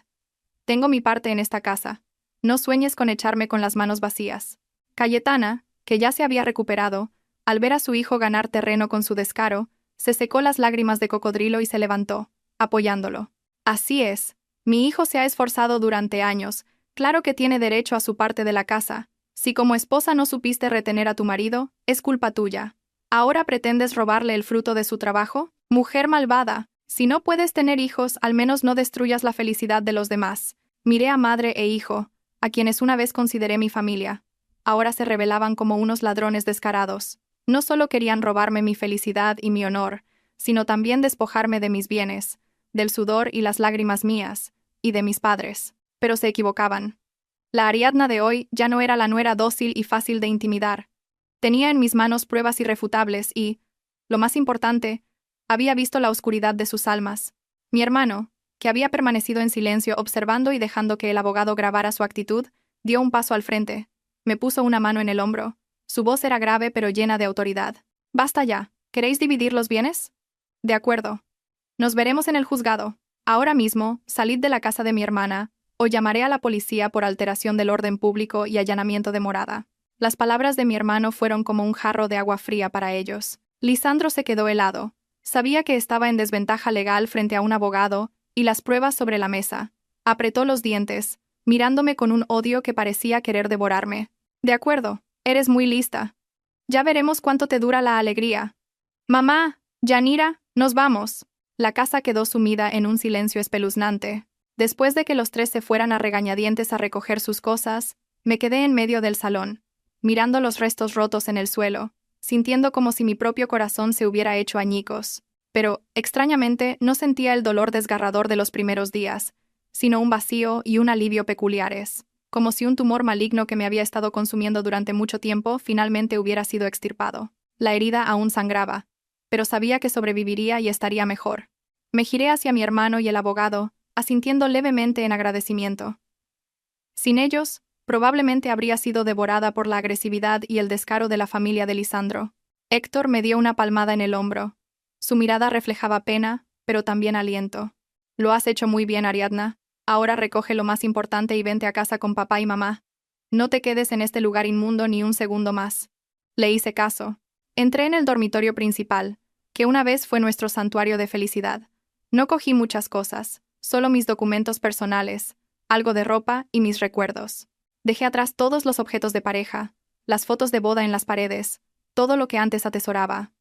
Tengo mi parte en esta casa. No sueñes con echarme con las manos vacías. Cayetana, que ya se había recuperado, al ver a su hijo ganar terreno con su descaro, se secó las lágrimas de cocodrilo y se levantó, apoyándolo. Así es. Mi hijo se ha esforzado durante años. Claro que tiene derecho a su parte de la casa. Si como esposa no supiste retener a tu marido, es culpa tuya. ¿Ahora pretendes robarle el fruto de su trabajo? Mujer malvada, si no puedes tener hijos, al menos no destruyas la felicidad de los demás. Miré a madre e hijo, a quienes una vez consideré mi familia. Ahora se rebelaban como unos ladrones descarados. No solo querían robarme mi felicidad y mi honor, sino también despojarme de mis bienes, del sudor y las lágrimas mías, y de mis padres. Pero se equivocaban. La Ariadna de hoy ya no era la nuera dócil y fácil de intimidar. Tenía en mis manos pruebas irrefutables y, lo más importante, había visto la oscuridad de sus almas. Mi hermano, que había permanecido en silencio observando y dejando que el abogado grabara su actitud, dio un paso al frente. Me puso una mano en el hombro. Su voz era grave pero llena de autoridad. «Basta ya. ¿Queréis dividir los bienes?» «De acuerdo. Nos veremos en el juzgado. Ahora mismo, salid de la casa de mi hermana, o llamaré a la policía por alteración del orden público y allanamiento de morada». Las palabras de mi hermano fueron como un jarro de agua fría para ellos. Lisandro se quedó helado. Sabía que estaba en desventaja legal frente a un abogado, y las pruebas sobre la mesa. Apretó los dientes, mirándome con un odio que parecía querer devorarme. «De acuerdo, eres muy lista. Ya veremos cuánto te dura la alegría». «Mamá, Yanira, nos vamos». La casa quedó sumida en un silencio espeluznante. Después de que los tres se fueran a regañadientes a recoger sus cosas, me quedé en medio del salón, mirando los restos rotos en el suelo, sintiendo como si mi propio corazón se hubiera hecho añicos. Pero, extrañamente, no sentía el dolor desgarrador de los primeros días, sino un vacío y un alivio peculiares, como si un tumor maligno que me había estado consumiendo durante mucho tiempo finalmente hubiera sido extirpado. La herida aún sangraba, pero sabía que sobreviviría y estaría mejor. Me giré hacia mi hermano y el abogado, asintiendo levemente en agradecimiento. Sin ellos, probablemente habría sido devorada por la agresividad y el descaro de la familia de Lisandro. Héctor me dio una palmada en el hombro. Su mirada reflejaba pena, pero también aliento. «Lo has hecho muy bien, Ariadna. Ahora recoge lo más importante y vente a casa con papá y mamá. No te quedes en este lugar inmundo ni un segundo más». Le hice caso. Entré en el dormitorio principal, que una vez fue nuestro santuario de felicidad. No cogí muchas cosas, solo mis documentos personales, algo de ropa y mis recuerdos. Dejé atrás todos los objetos de pareja, las fotos de boda en las paredes, todo lo que antes atesoraba.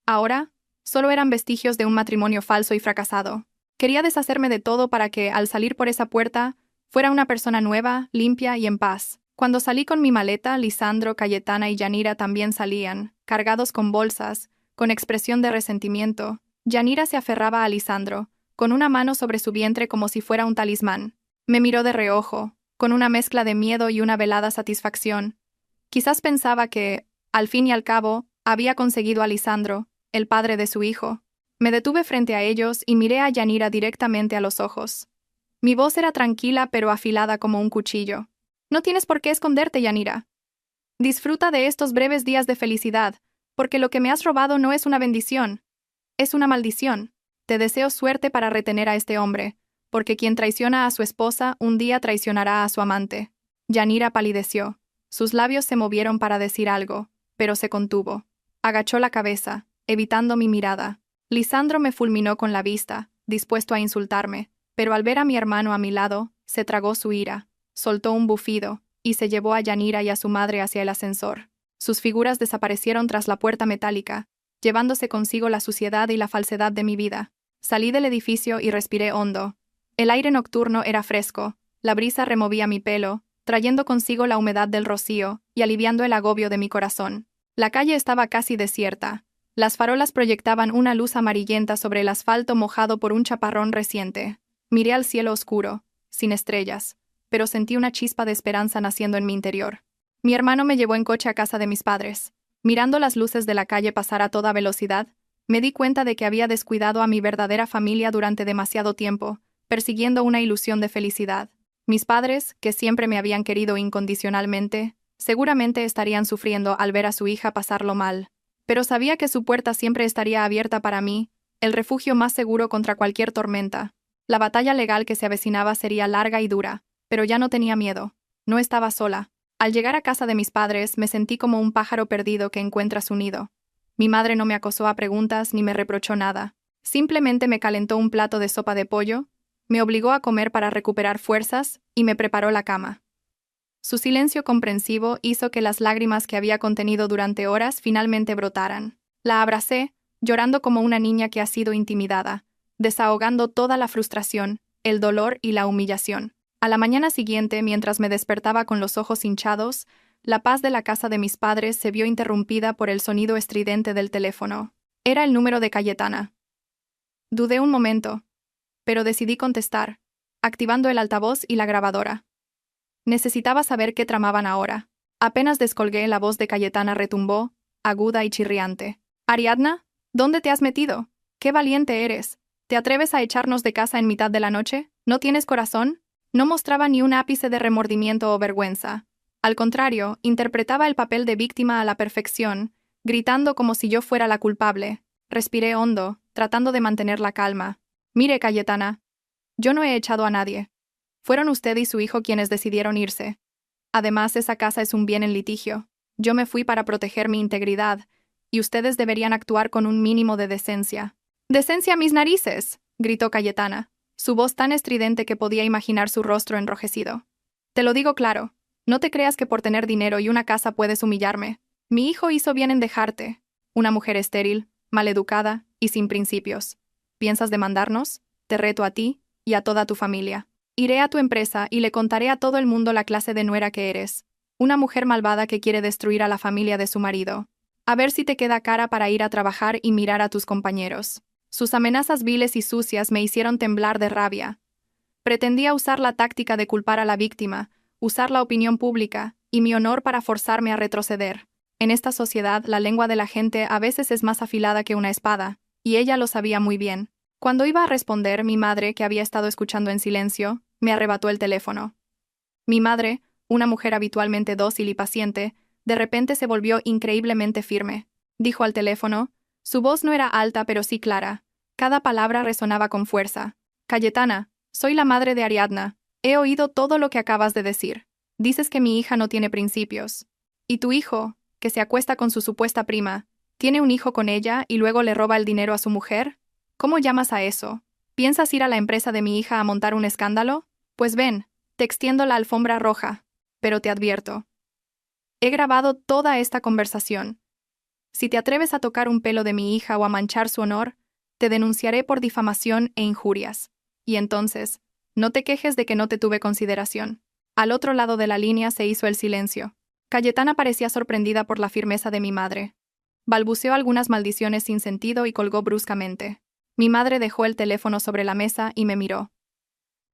Ahora, solo eran vestigios de un matrimonio falso y fracasado. Quería deshacerme de todo para que, al salir por esa puerta, fuera una persona nueva, limpia y en paz. Cuando salí con mi maleta, Lisandro, Cayetana y Yanira también salían, cargados con bolsas, con expresión de resentimiento. Yanira se aferraba a Lisandro, con una mano sobre su vientre como si fuera un talismán. Me miró de reojo, con una mezcla de miedo y una velada satisfacción. Quizás pensaba que, al fin y al cabo, Había conseguido a Lisandro, el padre de su hijo. Me detuve frente a ellos y miré a Yanira directamente a los ojos. Mi voz era tranquila pero afilada como un cuchillo. No tienes por qué esconderte, Yanira. Disfruta de estos breves días de felicidad, porque lo que me has robado no es una bendición. Es una maldición. Te deseo suerte para retener a este hombre, porque quien traiciona a su esposa un día traicionará a su amante. Yanira palideció. Sus labios se movieron para decir algo, pero se contuvo. Agachó la cabeza, evitando mi mirada. Lisandro me fulminó con la vista, dispuesto a insultarme, pero al ver a mi hermano a mi lado, se tragó su ira, soltó un bufido, y se llevó a Yanira y a su madre hacia el ascensor. Sus figuras desaparecieron tras la puerta metálica, llevándose consigo la suciedad y la falsedad de mi vida. Salí del edificio y respiré hondo. El aire nocturno era fresco, la brisa removía mi pelo, trayendo consigo la humedad del rocío y aliviando el agobio de mi corazón. La calle estaba casi desierta. Las farolas proyectaban una luz amarillenta sobre el asfalto mojado por un chaparrón reciente. Miré al cielo oscuro, sin estrellas, pero sentí una chispa de esperanza naciendo en mi interior. Mi hermano me llevó en coche a casa de mis padres. Mirando las luces de la calle pasar a toda velocidad, me di cuenta de que había descuidado a mi verdadera familia durante demasiado tiempo, persiguiendo una ilusión de felicidad. Mis padres, que siempre me habían querido incondicionalmente, seguramente estarían sufriendo al ver a su hija pasarlo mal. Pero sabía que su puerta siempre estaría abierta para mí, el refugio más seguro contra cualquier tormenta. La batalla legal que se avecinaba sería larga y dura, pero ya no tenía miedo. No estaba sola. Al llegar a casa de mis padres, me sentí como un pájaro perdido que encuentra su nido. Mi madre no me acosó a preguntas ni me reprochó nada. Simplemente me calentó un plato de sopa de pollo, me obligó a comer para recuperar fuerzas y me preparó la cama. Su silencio comprensivo hizo que las lágrimas que había contenido durante horas finalmente brotaran. La abracé, llorando como una niña que ha sido intimidada, desahogando toda la frustración, el dolor y la humillación. A la mañana siguiente, mientras me despertaba con los ojos hinchados, la paz de la casa de mis padres se vio interrumpida por el sonido estridente del teléfono. Era el número de Cayetana. Dudé un momento, pero decidí contestar, activando el altavoz y la grabadora. Necesitaba saber qué tramaban ahora. Apenas descolgué, la voz de Cayetana retumbó, aguda y chirriante. «Ariadna, ¿dónde te has metido? ¡Qué valiente eres! ¿Te atreves a echarnos de casa en mitad de la noche? ¿No tienes corazón?» No mostraba ni un ápice de remordimiento o vergüenza. Al contrario, interpretaba el papel de víctima a la perfección, gritando como si yo fuera la culpable. Respiré hondo, tratando de mantener la calma. «Mire, Cayetana, yo no he echado a nadie. Fueron usted y su hijo quienes decidieron irse. Además, esa casa es un bien en litigio. Yo me fui para proteger mi integridad, y ustedes deberían actuar con un mínimo de decencia». «¡Decencia a mis narices!», gritó Cayetana, su voz tan estridente que podía imaginar su rostro enrojecido. «Te lo digo claro, no te creas que por tener dinero y una casa puedes humillarme. Mi hijo hizo bien en dejarte. Una mujer estéril, maleducada y sin principios. ¿Piensas demandarnos? Te reto a ti y a toda tu familia. Iré a tu empresa y le contaré a todo el mundo la clase de nuera que eres. Una mujer malvada que quiere destruir a la familia de su marido. A ver si te queda cara para ir a trabajar y mirar a tus compañeros». Sus amenazas viles y sucias me hicieron temblar de rabia. Pretendía usar la táctica de culpar a la víctima, usar la opinión pública y mi honor para forzarme a retroceder. En esta sociedad, la lengua de la gente a veces es más afilada que una espada, y ella lo sabía muy bien. Cuando iba a responder, mi madre, que había estado escuchando en silencio, me arrebató el teléfono. Mi madre, una mujer habitualmente dócil y paciente, de repente se volvió increíblemente firme. Dijo al teléfono. Su voz no era alta pero sí clara. Cada palabra resonaba con fuerza. «Cayetana, soy la madre de Ariadna. He oído todo lo que acabas de decir. Dices que mi hija no tiene principios. ¿Y tu hijo, que se acuesta con su supuesta prima, tiene un hijo con ella y luego le roba el dinero a su mujer? ¿Cómo llamas a eso? ¿Piensas ir a la empresa de mi hija a montar un escándalo? Pues ven, te extiendo la alfombra roja. Pero te advierto. He grabado toda esta conversación. Si te atreves a tocar un pelo de mi hija o a manchar su honor, te denunciaré por difamación e injurias. Y entonces, no te quejes de que no te tuve consideración». Al otro lado de la línea se hizo el silencio. Cayetana parecía sorprendida por la firmeza de mi madre. Balbuceó algunas maldiciones sin sentido y colgó bruscamente. Mi madre dejó el teléfono sobre la mesa y me miró.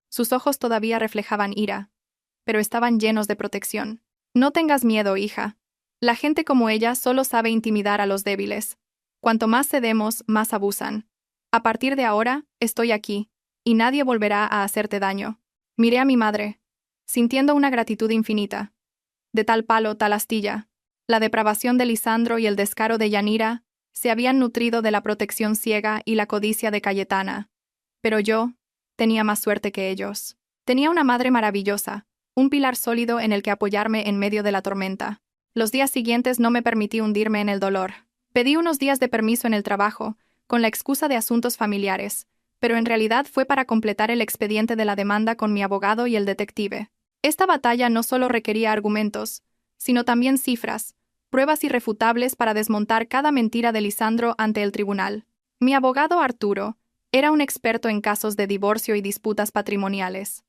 Sus ojos todavía reflejaban ira, pero estaban llenos de protección. «No tengas miedo, hija. La gente como ella solo sabe intimidar a los débiles. Cuanto más cedemos, más abusan. A partir de ahora, estoy aquí, y nadie volverá a hacerte daño. Miré a mi madre, sintiendo una gratitud infinita. De tal palo, tal astilla. La depravación de Lisandro y el descaro de Yanira se habían nutrido de la protección ciega y la codicia de Cayetana. Pero yo tenía más suerte que ellos. Tenía una madre maravillosa, un pilar sólido en el que apoyarme en medio de la tormenta. Los días siguientes no me permití hundirme en el dolor. Pedí unos días de permiso en el trabajo, con la excusa de asuntos familiares, pero en realidad fue para completar el expediente de la demanda con mi abogado y el detective. Esta batalla no solo requería argumentos, sino también cifras, pruebas irrefutables para desmontar cada mentira de Lisandro ante el tribunal. Mi abogado Arturo era un experto en casos de divorcio y disputas patrimoniales.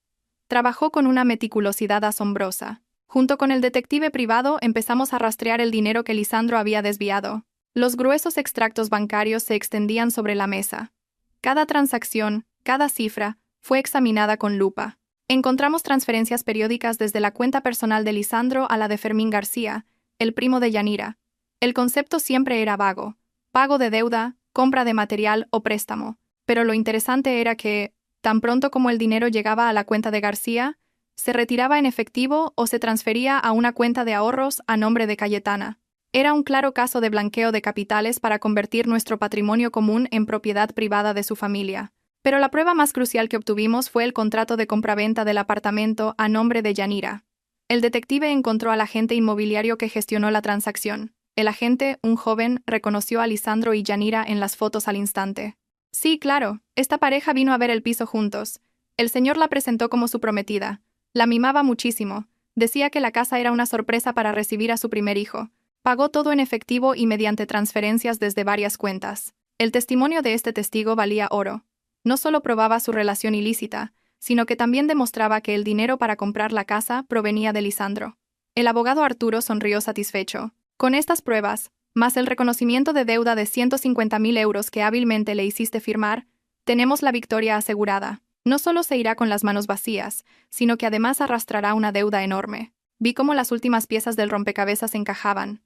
Trabajó con una meticulosidad asombrosa. Junto con el detective privado empezamos a rastrear el dinero que Lisandro había desviado. Los gruesos extractos bancarios se extendían sobre la mesa. Cada transacción, cada cifra, fue examinada con lupa. Encontramos transferencias periódicas desde la cuenta personal de Lisandro a la de Fermín García, el primo de Yanira. El concepto siempre era vago: pago de deuda, compra de material o préstamo. Pero lo interesante era que, tan pronto como el dinero llegaba a la cuenta de García, se retiraba en efectivo o se transfería a una cuenta de ahorros a nombre de Cayetana. Era un claro caso de blanqueo de capitales para convertir nuestro patrimonio común en propiedad privada de su familia. Pero la prueba más crucial que obtuvimos fue el contrato de compraventa del apartamento a nombre de Yanira. El detective encontró al agente inmobiliario que gestionó la transacción. El agente, un joven, reconoció a Lisandro y Yanira en las fotos al instante. Sí, claro, esta pareja vino a ver el piso juntos. El señor la presentó como su prometida. La mimaba muchísimo. Decía que la casa era una sorpresa para recibir a su primer hijo. Pagó todo en efectivo y mediante transferencias desde varias cuentas. El testimonio de este testigo valía oro. No solo probaba su relación ilícita, sino que también demostraba que el dinero para comprar la casa provenía de Lisandro. El abogado Arturo sonrió satisfecho. Con estas pruebas, más el reconocimiento de deuda de 150.000 euros que hábilmente le hiciste firmar, tenemos la victoria asegurada. No solo se irá con las manos vacías, sino que además arrastrará una deuda enorme. Vi cómo las últimas piezas del rompecabezas encajaban.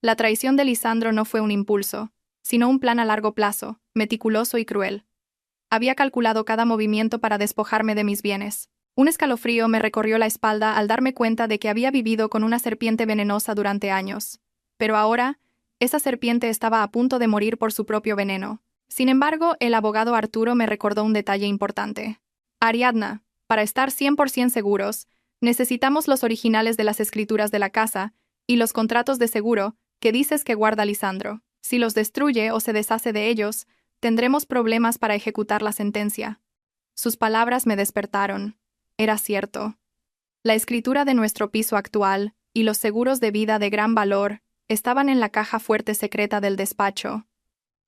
La traición de Lisandro no fue un impulso, sino un plan a largo plazo, meticuloso y cruel. Había calculado cada movimiento para despojarme de mis bienes. Un escalofrío me recorrió la espalda al darme cuenta de que había vivido con una serpiente venenosa durante años. Pero ahora, esa serpiente estaba a punto de morir por su propio veneno. Sin embargo, el abogado Arturo me recordó un detalle importante. Ariadna, para estar 100% seguros, necesitamos los originales de las escrituras de la casa y los contratos de seguro que dices que guarda Lisandro. Si los destruye o se deshace de ellos, tendremos problemas para ejecutar la sentencia. Sus palabras me despertaron. Era cierto. La escritura de nuestro piso actual y los seguros de vida de gran valor estaban en la caja fuerte secreta del despacho.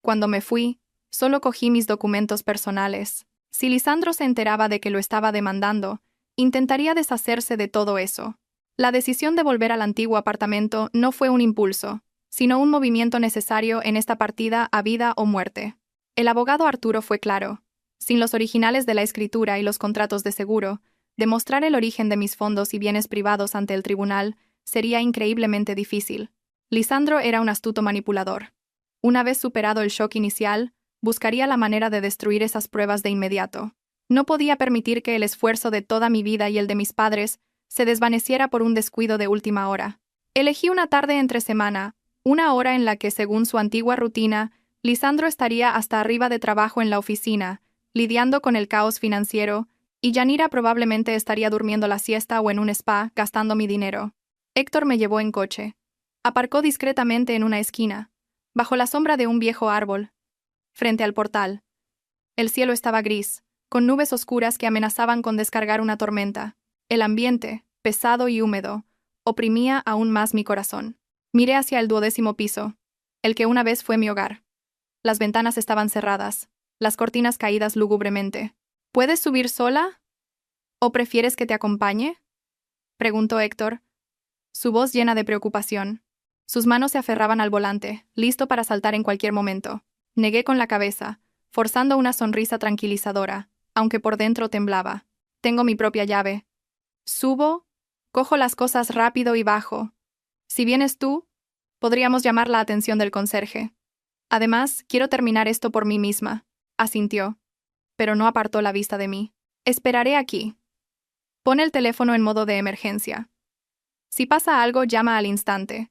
Cuando me fui, solo cogí mis documentos personales. Si Lisandro se enteraba de que lo estaba demandando, intentaría deshacerse de todo eso. La decisión de volver al antiguo apartamento no fue un impulso, sino un movimiento necesario en esta partida a vida o muerte. El abogado Arturo fue claro. Sin los originales de la escritura y los contratos de seguro, demostrar el origen de mis fondos y bienes privados ante el tribunal sería increíblemente difícil. Lisandro era un astuto manipulador. Una vez superado el shock inicial, buscaría la manera de destruir esas pruebas de inmediato. No podía permitir que el esfuerzo de toda mi vida y el de mis padres se desvaneciera por un descuido de última hora. Elegí una tarde entre semana, una hora en la que, según su antigua rutina, Lisandro estaría hasta arriba de trabajo en la oficina, lidiando con el caos financiero, y Yanira probablemente estaría durmiendo la siesta o en un spa, gastando mi dinero. Héctor me llevó en coche. Aparcó discretamente en una esquina, bajo la sombra de un viejo árbol, frente al portal. El cielo estaba gris, con nubes oscuras que amenazaban con descargar una tormenta. El ambiente, pesado y húmedo, oprimía aún más mi corazón. Miré hacia el 12º piso, el que una vez fue mi hogar. Las ventanas estaban cerradas, las cortinas caídas lúgubremente. ¿Puedes subir sola? ¿O prefieres que te acompañe?, preguntó Héctor, su voz llena de preocupación. Sus manos se aferraban al volante, listo para saltar en cualquier momento. Negué con la cabeza, forzando una sonrisa tranquilizadora, aunque por dentro temblaba. Tengo mi propia llave. Subo, cojo las cosas rápido y bajo. Si vienes tú, Podríamos llamar la atención del conserje. Además, quiero terminar esto por mí misma. Asintió, pero no apartó la vista de mí. Esperaré aquí. Pon el teléfono en modo de emergencia. Si pasa algo, llama al instante.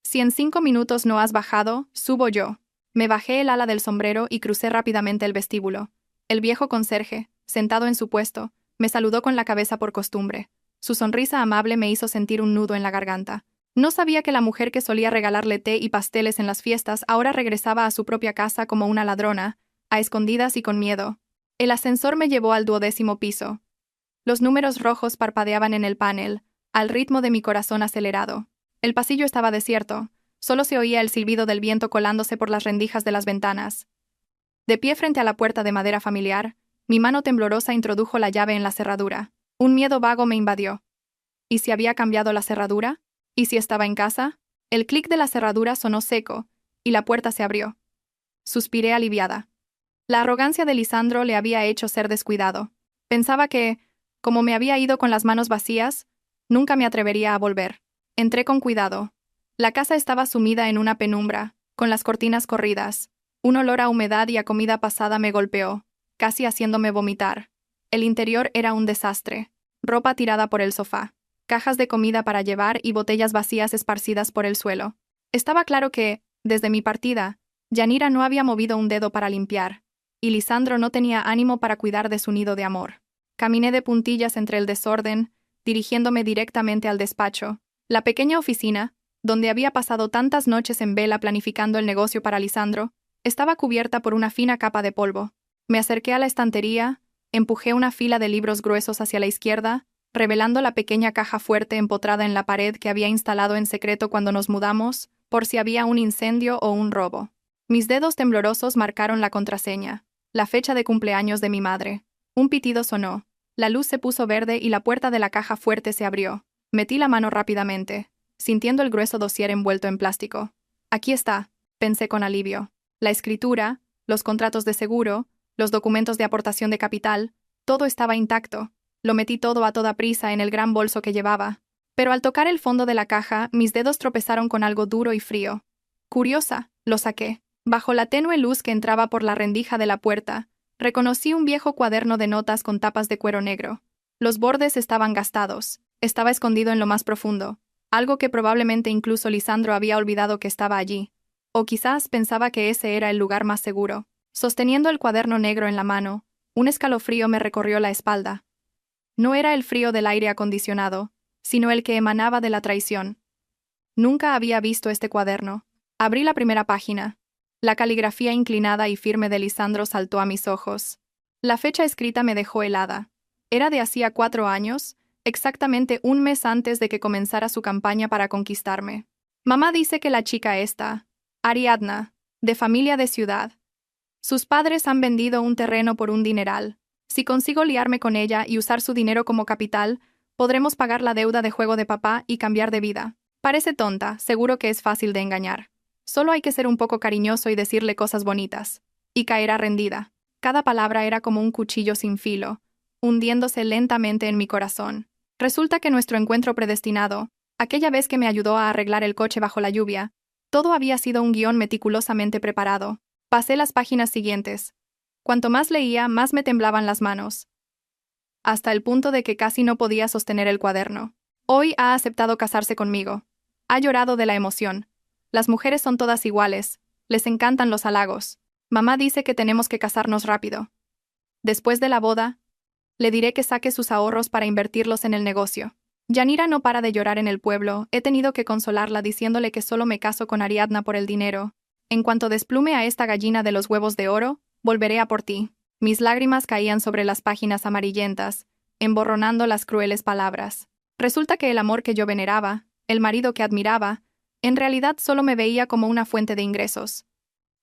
Si en 5 minutos no has bajado, subo yo. Me bajé el ala del sombrero y crucé rápidamente el vestíbulo. El viejo conserje, sentado en su puesto, me saludó con la cabeza por costumbre. Su sonrisa amable me hizo sentir un nudo en la garganta. No sabía que la mujer que solía regalarle té y pasteles en las fiestas ahora regresaba a su propia casa como una ladrona, a escondidas y con miedo. El ascensor me llevó al 12º piso. Los números rojos parpadeaban en el panel, al ritmo de mi corazón acelerado. El pasillo estaba desierto, solo se oía el silbido del viento colándose por las rendijas de las ventanas. De pie frente a la puerta de madera familiar, mi mano temblorosa introdujo la llave en la cerradura. Un miedo vago me invadió. ¿Y si había cambiado la cerradura? ¿Y si estaba en casa? El clic de la cerradura sonó seco, y la puerta se abrió. Suspiré aliviada. La arrogancia de Lisandro le había hecho ser descuidado. Pensaba que, como me había ido con las manos vacías, nunca me atrevería a volver. Entré con cuidado. La casa estaba sumida en una penumbra, con las cortinas corridas. Un olor a humedad y a comida pasada me golpeó, casi haciéndome vomitar. El interior era un desastre. Ropa tirada por el sofá, cajas de comida para llevar y botellas vacías esparcidas por el suelo. Estaba claro que, desde mi partida, Yanira no había movido un dedo para limpiar, y Lisandro no tenía ánimo para cuidar de su nido de amor. Caminé de puntillas entre el desorden, dirigiéndome directamente al despacho. La pequeña oficina, donde había pasado tantas noches en vela planificando el negocio para Lisandro, estaba cubierta por una fina capa de polvo. Me acerqué a la estantería, empujé una fila de libros gruesos hacia la izquierda, revelando la pequeña caja fuerte empotrada en la pared que había instalado en secreto cuando nos mudamos, por si había un incendio o un robo. Mis dedos temblorosos marcaron la contraseña, la fecha de cumpleaños de mi madre. Un pitido sonó. La luz se puso verde y la puerta de la caja fuerte se abrió. Metí la mano rápidamente, sintiendo el grueso dossier envuelto en plástico. Aquí está, pensé con alivio. La escritura, los contratos de seguro, los documentos de aportación de capital, todo estaba intacto. Lo metí todo a toda prisa en el gran bolso que llevaba. Pero al tocar el fondo de la caja, mis dedos tropezaron con algo duro y frío. Curiosa, lo saqué. Bajo la tenue luz que entraba por la rendija de la puerta, reconocí un viejo cuaderno de notas con tapas de cuero negro. Los bordes estaban gastados. Estaba escondido en lo más profundo, algo que probablemente incluso Lisandro había olvidado que estaba allí. O quizás pensaba que ese era el lugar más seguro. Sosteniendo el cuaderno negro en la mano, un escalofrío me recorrió la espalda. No era el frío del aire acondicionado, sino el que emanaba de la traición. Nunca había visto este cuaderno. Abrí la primera página. La caligrafía inclinada y firme de Lisandro saltó a mis ojos. La fecha escrita me dejó helada. Era de hacía 4 años, exactamente un mes antes de que comenzara su campaña para conquistarme. Mamá dice que la chica esta, Ariadna, de familia de ciudad. Sus padres han vendido un terreno por un dineral. Si consigo liarme con ella y usar su dinero como capital, podremos pagar la deuda de juego de papá y cambiar de vida. Parece tonta, seguro que es fácil de engañar. Solo hay que ser un poco cariñoso y decirle cosas bonitas. Y caerá rendida. Cada palabra era como un cuchillo sin filo, hundiéndose lentamente en mi corazón. Resulta que nuestro encuentro predestinado, aquella vez que me ayudó a arreglar el coche bajo la lluvia, todo había sido un guión meticulosamente preparado. Pasé las páginas siguientes. Cuanto más leía, más me temblaban las manos. Hasta el punto de que casi no podía sostener el cuaderno. Hoy ha aceptado casarse conmigo. Ha llorado de la emoción. Las mujeres son todas iguales. Les encantan los halagos. Mamá dice que tenemos que casarnos rápido. Después de la boda, le diré que saque sus ahorros para invertirlos en el negocio. Yanira no para de llorar en el pueblo. He tenido que consolarla diciéndole que solo me caso con Ariadna por el dinero. En cuanto desplume a esta gallina de los huevos de oro, volveré a por ti. Mis lágrimas caían sobre las páginas amarillentas, emborronando las crueles palabras. Resulta que el amor que yo veneraba, el marido que admiraba, en realidad solo me veía como una fuente de ingresos.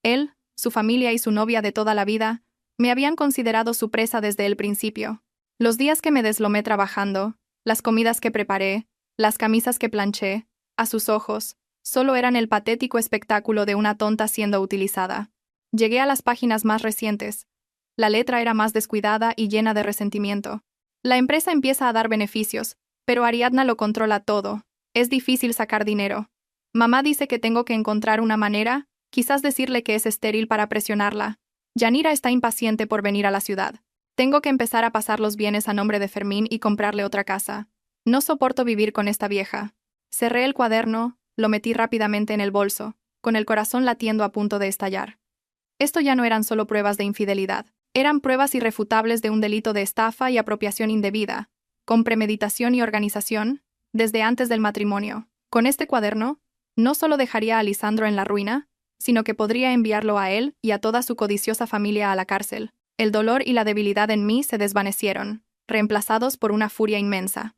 Él, su familia y su novia de toda la vida, me habían considerado su presa desde el principio. Los días que me deslomé trabajando, las comidas que preparé, las camisas que planché, a sus ojos, solo eran el patético espectáculo de una tonta siendo utilizada. Llegué a las páginas más recientes. La letra era más descuidada y llena de resentimiento. La empresa empieza a dar beneficios, pero Ariadna lo controla todo. Es difícil sacar dinero. Mamá dice que tengo que encontrar una manera, quizás decirle que es estéril para presionarla. Yanira está impaciente por venir a la ciudad. Tengo que empezar a pasar los bienes a nombre de Fermín y comprarle otra casa. No soporto vivir con esta vieja. Cerré el cuaderno, lo metí rápidamente en el bolso, con el corazón latiendo a punto de estallar. Esto ya no eran solo pruebas de infidelidad. Eran pruebas irrefutables de un delito de estafa y apropiación indebida, con premeditación y organización, desde antes del matrimonio. Con este cuaderno, no solo dejaría a Lisandro en la ruina, sino que podría enviarlo a él y a toda su codiciosa familia a la cárcel. El dolor y la debilidad en mí se desvanecieron, reemplazados por una furia inmensa.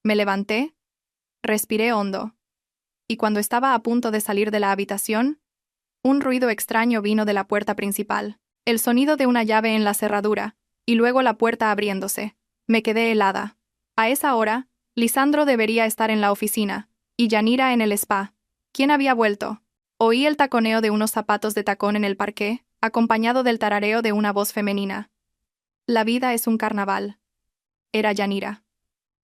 Me levanté, respiré hondo, y cuando estaba a punto de salir de la habitación, un ruido extraño vino de la puerta principal, el sonido de una llave en la cerradura, y luego la puerta abriéndose. Me quedé helada. A esa hora, Lisandro debería estar en la oficina, y Yanira en el spa. ¿Quién había vuelto? Oí el taconeo de unos zapatos de tacón en el parqué, acompañado del tarareo de una voz femenina. La vida es un carnaval. Era Yanira.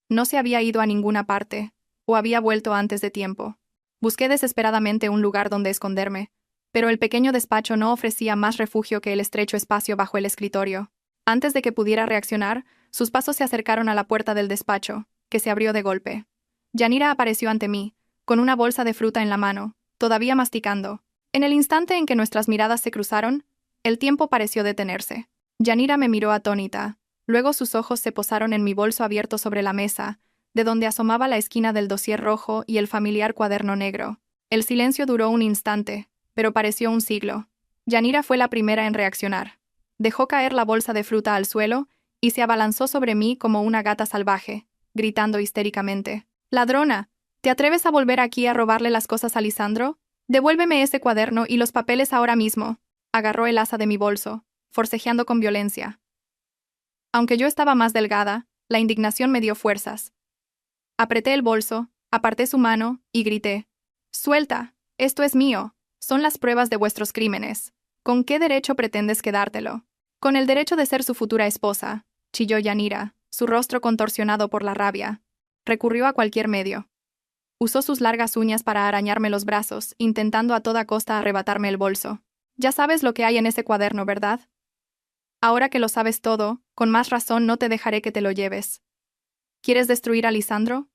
No se había ido a ninguna parte, o había vuelto antes de tiempo. Busqué desesperadamente un lugar donde esconderme, pero el pequeño despacho no ofrecía más refugio que el estrecho espacio bajo el escritorio. Antes de que pudiera reaccionar, sus pasos se acercaron a la puerta del despacho, que se abrió de golpe. Yanira apareció ante mí, con una bolsa de fruta en la mano, todavía masticando. En el instante en que nuestras miradas se cruzaron, el tiempo pareció detenerse. Yanira me miró atónita. Luego sus ojos se posaron en mi bolso abierto sobre la mesa, de donde asomaba la esquina del dossier rojo y el familiar cuaderno negro. El silencio duró un instante, pero pareció un siglo. Yanira fue la primera en reaccionar. Dejó caer la bolsa de fruta al suelo y se abalanzó sobre mí como una gata salvaje, gritando histéricamente. «¡Ladrona! ¿Te atreves a volver aquí a robarle las cosas a Lisandro? Devuélveme ese cuaderno y los papeles ahora mismo». Agarró el asa de mi bolso, forcejeando con violencia. Aunque yo estaba más delgada, la indignación me dio fuerzas. Apreté el bolso, aparté su mano y grité. «¡Suelta! Esto es mío. Son las pruebas de vuestros crímenes. ¿Con qué derecho pretendes quedártelo?» «Con el derecho de ser su futura esposa», chilló Yanira, su rostro contorsionado por la rabia. Recurrió a cualquier medio. Usó sus largas uñas para arañarme los brazos, intentando a toda costa arrebatarme el bolso. «Ya sabes lo que hay en ese cuaderno, ¿verdad? Ahora que lo sabes todo, con más razón no te dejaré que te lo lleves. ¿Quieres destruir a Lisandro?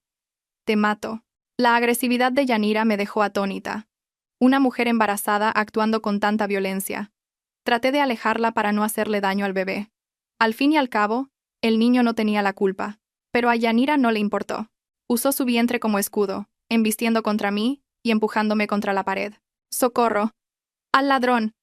Te mato». La agresividad de Yanira me dejó atónita. Una mujer embarazada actuando con tanta violencia. Traté de alejarla para no hacerle daño al bebé. Al fin y al cabo, el niño no tenía la culpa. Pero a Yanira no le importó. Usó su vientre como escudo, embistiendo contra mí y empujándome contra la pared. «¡Socorro! ¡Al ladrón!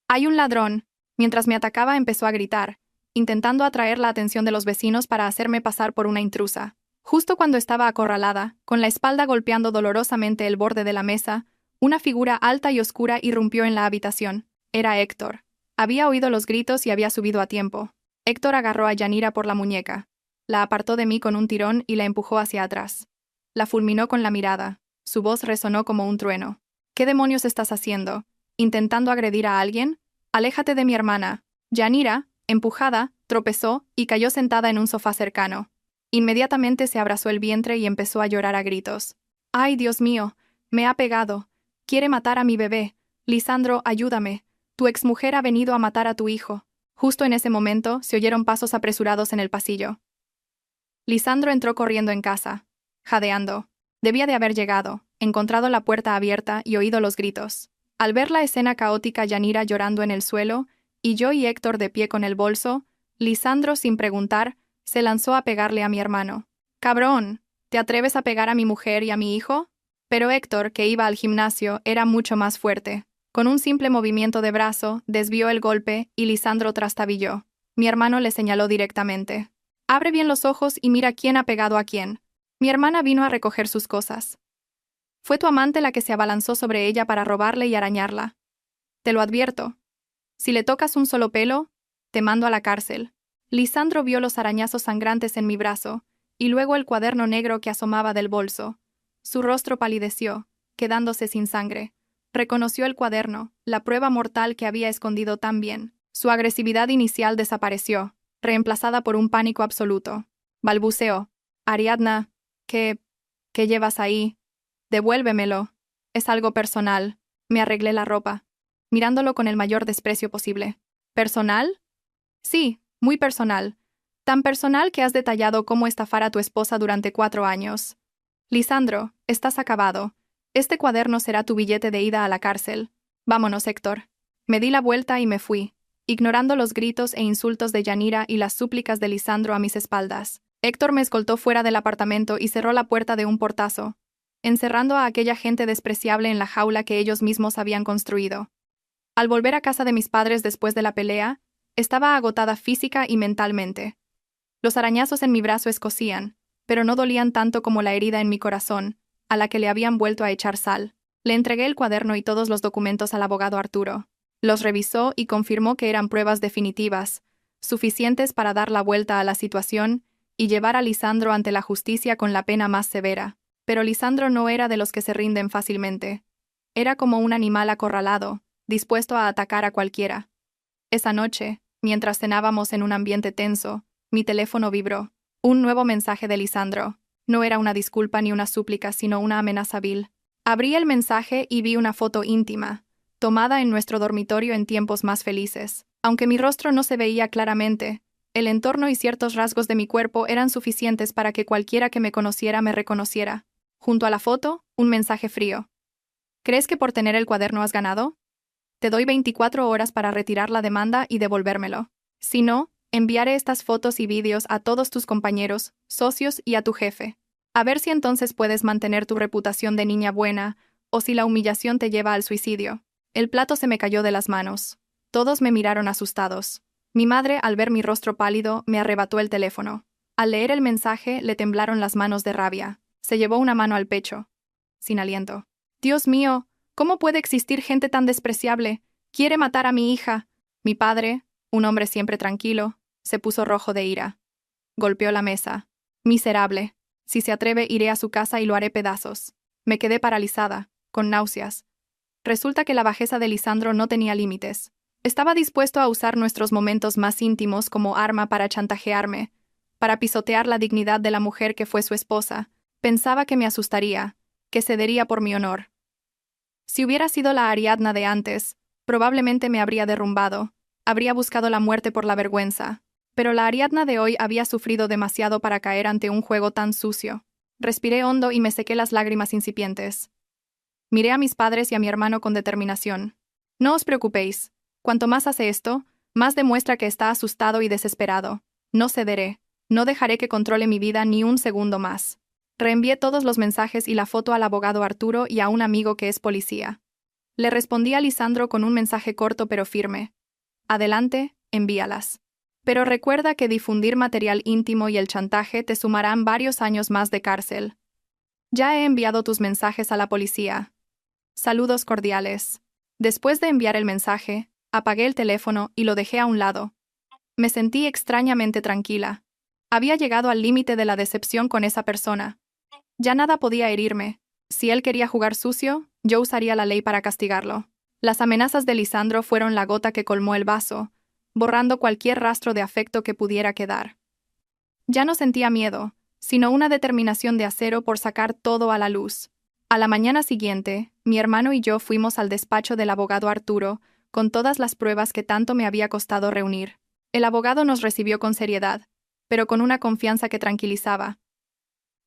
¡Hay un ladrón!». Mientras me atacaba empezó a gritar, intentando atraer la atención de los vecinos para hacerme pasar por una intrusa. Justo cuando estaba acorralada, con la espalda golpeando dolorosamente el borde de la mesa, una figura alta y oscura irrumpió en la habitación. Era Héctor. Había oído los gritos y había subido a tiempo. Héctor agarró a Yanira por la muñeca. La apartó de mí con un tirón y la empujó hacia atrás. La fulminó con la mirada. Su voz resonó como un trueno. «¿Qué demonios estás haciendo? ¿Intentando agredir a alguien? Aléjate de mi hermana». Yanira, empujada, tropezó y cayó sentada en un sofá cercano. Inmediatamente se abrazó el vientre y empezó a llorar a gritos. «¡Ay, Dios mío! Me ha pegado. Quiere matar a mi bebé. Lisandro, ayúdame. Tu exmujer ha venido a matar a tu hijo». Justo en ese momento se oyeron pasos apresurados en el pasillo. Lisandro entró corriendo en casa, jadeando. Debía de haber llegado, encontrado la puerta abierta y oído los gritos. Al ver la escena caótica, Yanira llorando en el suelo, y yo y Héctor de pie con el bolso, Lisandro, sin preguntar, se lanzó a pegarle a mi hermano. «¡Cabrón! ¿Te atreves a pegar a mi mujer y a mi hijo?». Pero Héctor, que iba al gimnasio, era mucho más fuerte. Con un simple movimiento de brazo, desvió el golpe y Lisandro trastabilló. Mi hermano le señaló directamente. «Abre bien los ojos y mira quién ha pegado a quién». Mi hermana vino a recoger sus cosas. Fue tu amante la que se abalanzó sobre ella para robarle y arañarla. Te lo advierto. Si le tocas un solo pelo, te mando a la cárcel. Lisandro vio los arañazos sangrantes en mi brazo, y luego el cuaderno negro que asomaba del bolso. Su rostro palideció, quedándose sin sangre. Reconoció el cuaderno, la prueba mortal que había escondido tan bien. Su agresividad inicial desapareció, reemplazada por un pánico absoluto. Balbuceó. «Ariadna, ¿qué llevas ahí? Devuélvemelo». Es algo personal. Me arreglé la ropa, mirándolo con el mayor desprecio posible. ¿Personal? Sí, muy personal. Tan personal que has detallado cómo estafar a tu esposa durante 4 años. Lisandro, estás acabado. Este cuaderno será tu billete de ida a la cárcel. Vámonos, Héctor. Me di la vuelta y me fui, ignorando los gritos e insultos de Yanira y las súplicas de Lisandro a mis espaldas. Héctor me escoltó fuera del apartamento y cerró la puerta de un portazo, encerrando a aquella gente despreciable en la jaula que ellos mismos habían construido. Al volver a casa de mis padres después de la pelea, estaba agotada física y mentalmente. Los arañazos en mi brazo escocían, pero no dolían tanto como la herida en mi corazón, a la que le habían vuelto a echar sal. Le entregué el cuaderno y todos los documentos al abogado Arturo. Los revisó y confirmó que eran pruebas definitivas, suficientes para dar la vuelta a la situación y llevar a Lisandro ante la justicia con la pena más severa. Pero Lisandro no era de los que se rinden fácilmente. Era como un animal acorralado, dispuesto a atacar a cualquiera. Esa noche, mientras cenábamos en un ambiente tenso, mi teléfono vibró. Un nuevo mensaje de Lisandro. No era una disculpa ni una súplica, sino una amenaza vil. Abrí el mensaje y vi una foto íntima, tomada en nuestro dormitorio en tiempos más felices. Aunque mi rostro no se veía claramente, el entorno y ciertos rasgos de mi cuerpo eran suficientes para que cualquiera que me conociera me reconociera. Junto a la foto, un mensaje frío. ¿Crees que por tener el cuaderno has ganado? Te doy 24 horas para retirar la demanda y devolvérmelo. Si no, enviaré estas fotos y vídeos a todos tus compañeros, socios y a tu jefe. A ver si entonces puedes mantener tu reputación de niña buena, o si la humillación te lleva al suicidio. El plato se me cayó de las manos. Todos me miraron asustados. Mi madre, al ver mi rostro pálido, me arrebató el teléfono. Al leer el mensaje, le temblaron las manos de rabia. Se llevó una mano al pecho, sin aliento. Dios mío, ¿cómo puede existir gente tan despreciable? Quiere matar a mi hija. Mi padre, un hombre siempre tranquilo, se puso rojo de ira. Golpeó la mesa. Miserable. Si se atreve, iré a su casa y lo haré pedazos. Me quedé paralizada, con náuseas. Resulta que la bajeza de Lisandro no tenía límites. Estaba dispuesto a usar nuestros momentos más íntimos como arma para chantajearme, para pisotear la dignidad de la mujer que fue su esposa. Pensaba que me asustaría, que cedería por mi honor. Si hubiera sido la Ariadna de antes, probablemente me habría derrumbado, habría buscado la muerte por la vergüenza. Pero la Ariadna de hoy había sufrido demasiado para caer ante un juego tan sucio. Respiré hondo y me sequé las lágrimas incipientes. Miré a mis padres y a mi hermano con determinación. No os preocupéis. Cuanto más hace esto, más demuestra que está asustado y desesperado. No cederé. No dejaré que controle mi vida ni un segundo más. Reenvié todos los mensajes y la foto al abogado Arturo y a un amigo que es policía. Le respondí a Lisandro con un mensaje corto pero firme. Adelante, envíalas. Pero recuerda que difundir material íntimo y el chantaje te sumarán varios años más de cárcel. Ya he enviado tus mensajes a la policía. Saludos cordiales. Después de enviar el mensaje, apagué el teléfono y lo dejé a un lado. Me sentí extrañamente tranquila. Había llegado al límite de la decepción con esa persona. Ya nada podía herirme. Si él quería jugar sucio, yo usaría la ley para castigarlo. Las amenazas de Lisandro fueron la gota que colmó el vaso, borrando cualquier rastro de afecto que pudiera quedar. Ya no sentía miedo, sino una determinación de acero por sacar todo a la luz. A la mañana siguiente, mi hermano y yo fuimos al despacho del abogado Arturo, con todas las pruebas que tanto me había costado reunir. El abogado nos recibió con seriedad, pero con una confianza que tranquilizaba.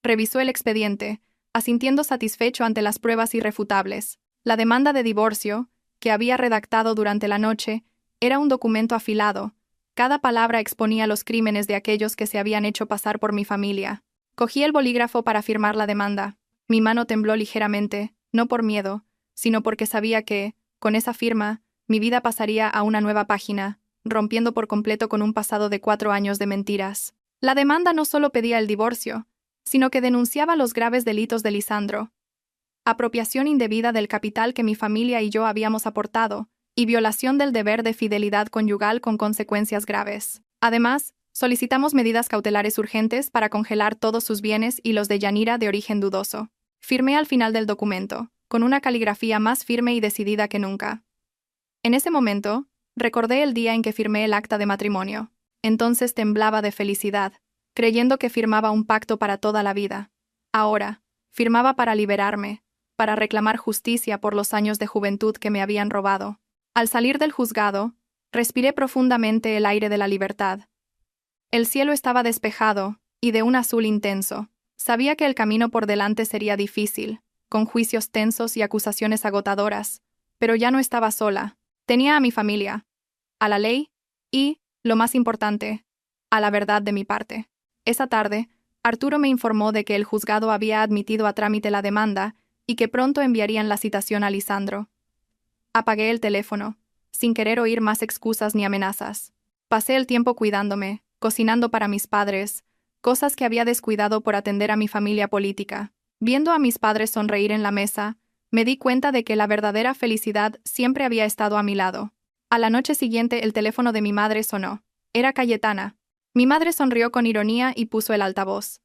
Revisó el expediente, asintiendo satisfecho ante las pruebas irrefutables. La demanda de divorcio, que había redactado durante la noche, era un documento afilado. Cada palabra exponía los crímenes de aquellos que se habían hecho pasar por mi familia. Cogí el bolígrafo para firmar la demanda. Mi mano tembló ligeramente, no por miedo, sino porque sabía que, con esa firma, mi vida pasaría a una nueva página, rompiendo por completo con un pasado de 4 años de mentiras. La demanda no solo pedía el divorcio, sino que denunciaba los graves delitos de Lisandro: apropiación indebida del capital que mi familia y yo habíamos aportado, y violación del deber de fidelidad conyugal con consecuencias graves. Además, solicitamos medidas cautelares urgentes para congelar todos sus bienes y los de Yanira de origen dudoso. Firmé al final del documento, con una caligrafía más firme y decidida que nunca. En ese momento, recordé el día en que firmé el acta de matrimonio. Entonces temblaba de felicidad, creyendo que firmaba un pacto para toda la vida. Ahora, firmaba para liberarme, para reclamar justicia por los años de juventud que me habían robado. Al salir del juzgado, respiré profundamente el aire de la libertad. El cielo estaba despejado, y de un azul intenso. Sabía que el camino por delante sería difícil, con juicios tensos y acusaciones agotadoras, pero ya no estaba sola. Tenía a mi familia, a la ley y, lo más importante, a la verdad de mi parte. Esa tarde, Arturo me informó de que el juzgado había admitido a trámite la demanda y que pronto enviarían la citación a Lisandro. Apagué el teléfono, sin querer oír más excusas ni amenazas. Pasé el tiempo cuidándome, cocinando para mis padres, cosas que había descuidado por atender a mi familia política. Viendo a mis padres sonreír en la mesa, me di cuenta de que la verdadera felicidad siempre había estado a mi lado. A la noche siguiente el teléfono de mi madre sonó. Era Cayetana. Mi madre sonrió con ironía y puso el altavoz.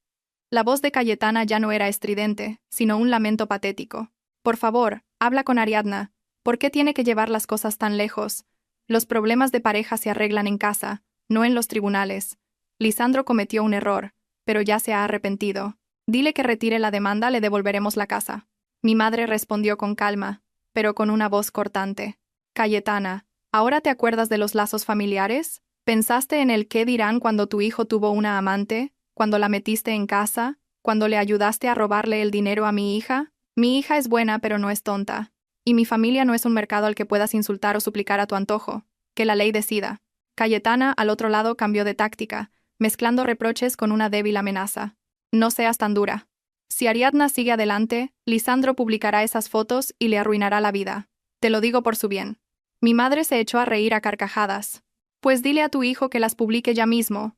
La voz de Cayetana ya no era estridente, sino un lamento patético. Por favor, habla con Ariadna. ¿Por qué tiene que llevar las cosas tan lejos? Los problemas de pareja se arreglan en casa, no en los tribunales. Lisandro cometió un error, pero ya se ha arrepentido. Dile que retire la demanda, le devolveremos la casa. Mi madre respondió con calma, pero con una voz cortante. Cayetana, ¿ahora te acuerdas de los lazos familiares? ¿Pensaste en el qué dirán cuando tu hijo tuvo una amante? ¿Cuando la metiste en casa? ¿Cuando le ayudaste a robarle el dinero a mi hija? Mi hija es buena, pero no es tonta. Y mi familia no es un mercado al que puedas insultar o suplicar a tu antojo. Que la ley decida. Cayetana, al otro lado, cambió de táctica, mezclando reproches con una débil amenaza. No seas tan dura. Si Ariadna sigue adelante, Lisandro publicará esas fotos y le arruinará la vida. Te lo digo por su bien. Mi madre se echó a reír a carcajadas. Pues dile a tu hijo que las publique ya mismo.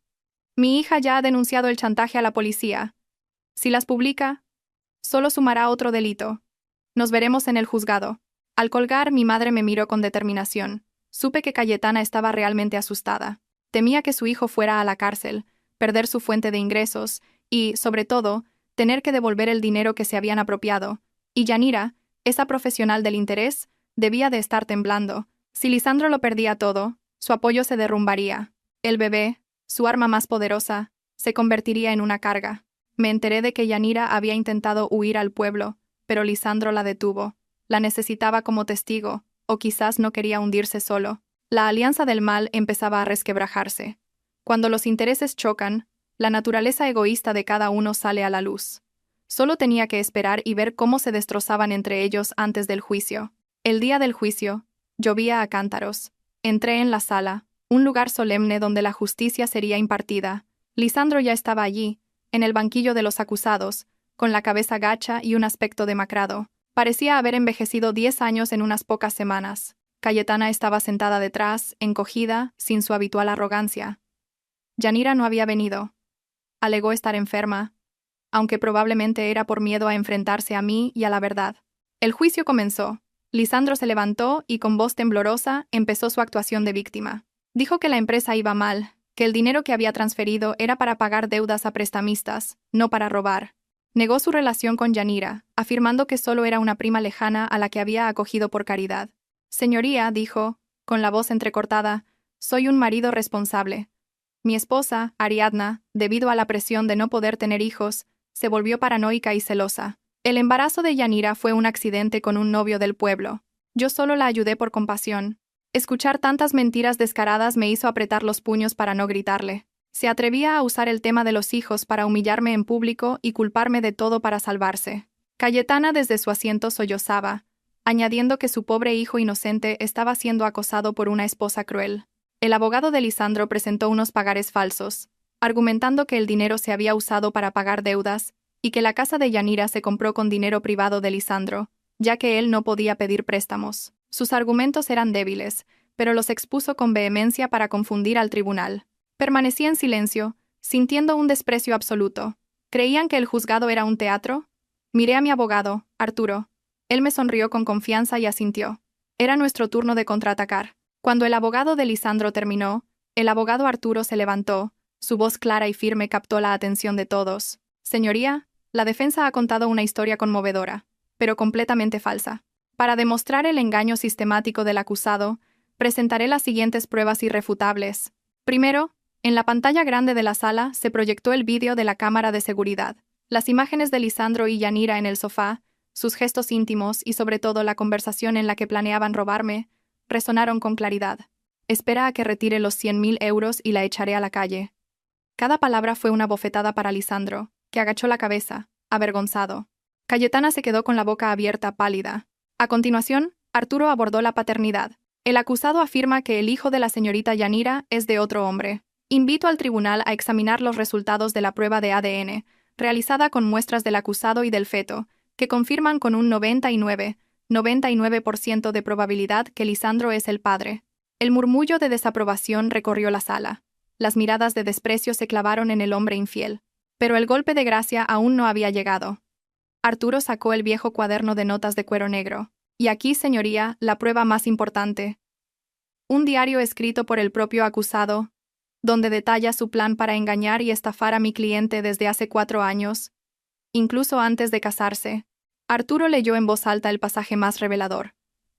Mi hija ya ha denunciado el chantaje a la policía. Si las publica, solo sumará otro delito. Nos veremos en el juzgado. Al colgar, mi madre me miró con determinación. Supe que Cayetana estaba realmente asustada. Temía que su hijo fuera a la cárcel, perder su fuente de ingresos y, sobre todo, tener que devolver el dinero que se habían apropiado. Y Yanira, esa profesional del interés, debía de estar temblando. Si Lisandro lo perdía todo, su apoyo se derrumbaría. El bebé, su arma más poderosa, se convertiría en una carga. Me enteré de que Yanira había intentado huir al pueblo, pero Lisandro la detuvo. La necesitaba como testigo, o quizás no quería hundirse solo. La alianza del mal empezaba a resquebrajarse. Cuando los intereses chocan, la naturaleza egoísta de cada uno sale a la luz. Solo tenía que esperar y ver cómo se destrozaban entre ellos antes del juicio. El día del juicio, llovía a cántaros. Entré en la sala, un lugar solemne donde la justicia sería impartida. Lisandro ya estaba allí, en el banquillo de los acusados, con la cabeza gacha y un aspecto demacrado. Parecía haber envejecido 10 años en unas pocas semanas. Cayetana estaba sentada detrás, encogida, sin su habitual arrogancia. Yanira no había venido. Alegó estar enferma, aunque probablemente era por miedo a enfrentarse a mí y a la verdad. El juicio comenzó. Lisandro se levantó y con voz temblorosa empezó su actuación de víctima. Dijo que la empresa iba mal, que el dinero que había transferido era para pagar deudas a prestamistas, no para robar. Negó su relación con Yanira, afirmando que solo era una prima lejana a la que había acogido por caridad. Señoría, dijo, con la voz entrecortada, soy un marido responsable. Mi esposa, Ariadna, debido a la presión de no poder tener hijos, se volvió paranoica y celosa. El embarazo de Yanira fue un accidente con un novio del pueblo. Yo solo la ayudé por compasión. Escuchar tantas mentiras descaradas me hizo apretar los puños para no gritarle. Se atrevía a usar el tema de los hijos para humillarme en público y culparme de todo para salvarse. Cayetana desde su asiento sollozaba, añadiendo que su pobre hijo inocente estaba siendo acosado por una esposa cruel. El abogado de Lisandro presentó unos pagares falsos, argumentando que el dinero se había usado para pagar deudas y que la casa de Yanira se compró con dinero privado de Lisandro, ya que él no podía pedir préstamos. Sus argumentos eran débiles, pero los expuso con vehemencia para confundir al tribunal. Permanecí en silencio, sintiendo un desprecio absoluto. ¿Creían que el juzgado era un teatro? Miré a mi abogado, Arturo. Él me sonrió con confianza y asintió. Era nuestro turno de contraatacar. Cuando el abogado de Lisandro terminó, el abogado Arturo se levantó, su voz clara y firme captó la atención de todos. Señoría, la defensa ha contado una historia conmovedora, pero completamente falsa. Para demostrar el engaño sistemático del acusado, presentaré las siguientes pruebas irrefutables. Primero, en la pantalla grande de la sala se proyectó el vídeo de la cámara de seguridad. Las imágenes de Lisandro y Yanira en el sofá, Sus gestos íntimos y sobre todo la conversación en la que planeaban robarme, resonaron con claridad. Espera a que retire los 100.000 euros y la echaré a la calle. Cada palabra fue una bofetada para Lisandro, que agachó la cabeza, avergonzado. Cayetana se quedó con la boca abierta, pálida. A continuación, Arturo abordó la paternidad. El acusado afirma que el hijo de la señorita Yanira es de otro hombre. Invito al tribunal a examinar los resultados de la prueba de ADN, realizada con muestras del acusado y del feto, que confirman con un 99% de probabilidad que Lisandro es el padre. El murmullo de desaprobación recorrió la sala. Las miradas de desprecio se clavaron en el hombre infiel. Pero el golpe de gracia aún no había llegado. Arturo sacó el viejo cuaderno de notas de cuero negro. Y aquí, señoría, la prueba más importante. Un diario escrito por el propio acusado, donde detalla su plan para engañar y estafar a mi cliente desde hace 4 años, incluso antes de casarse. Arturo leyó en voz alta el pasaje más revelador.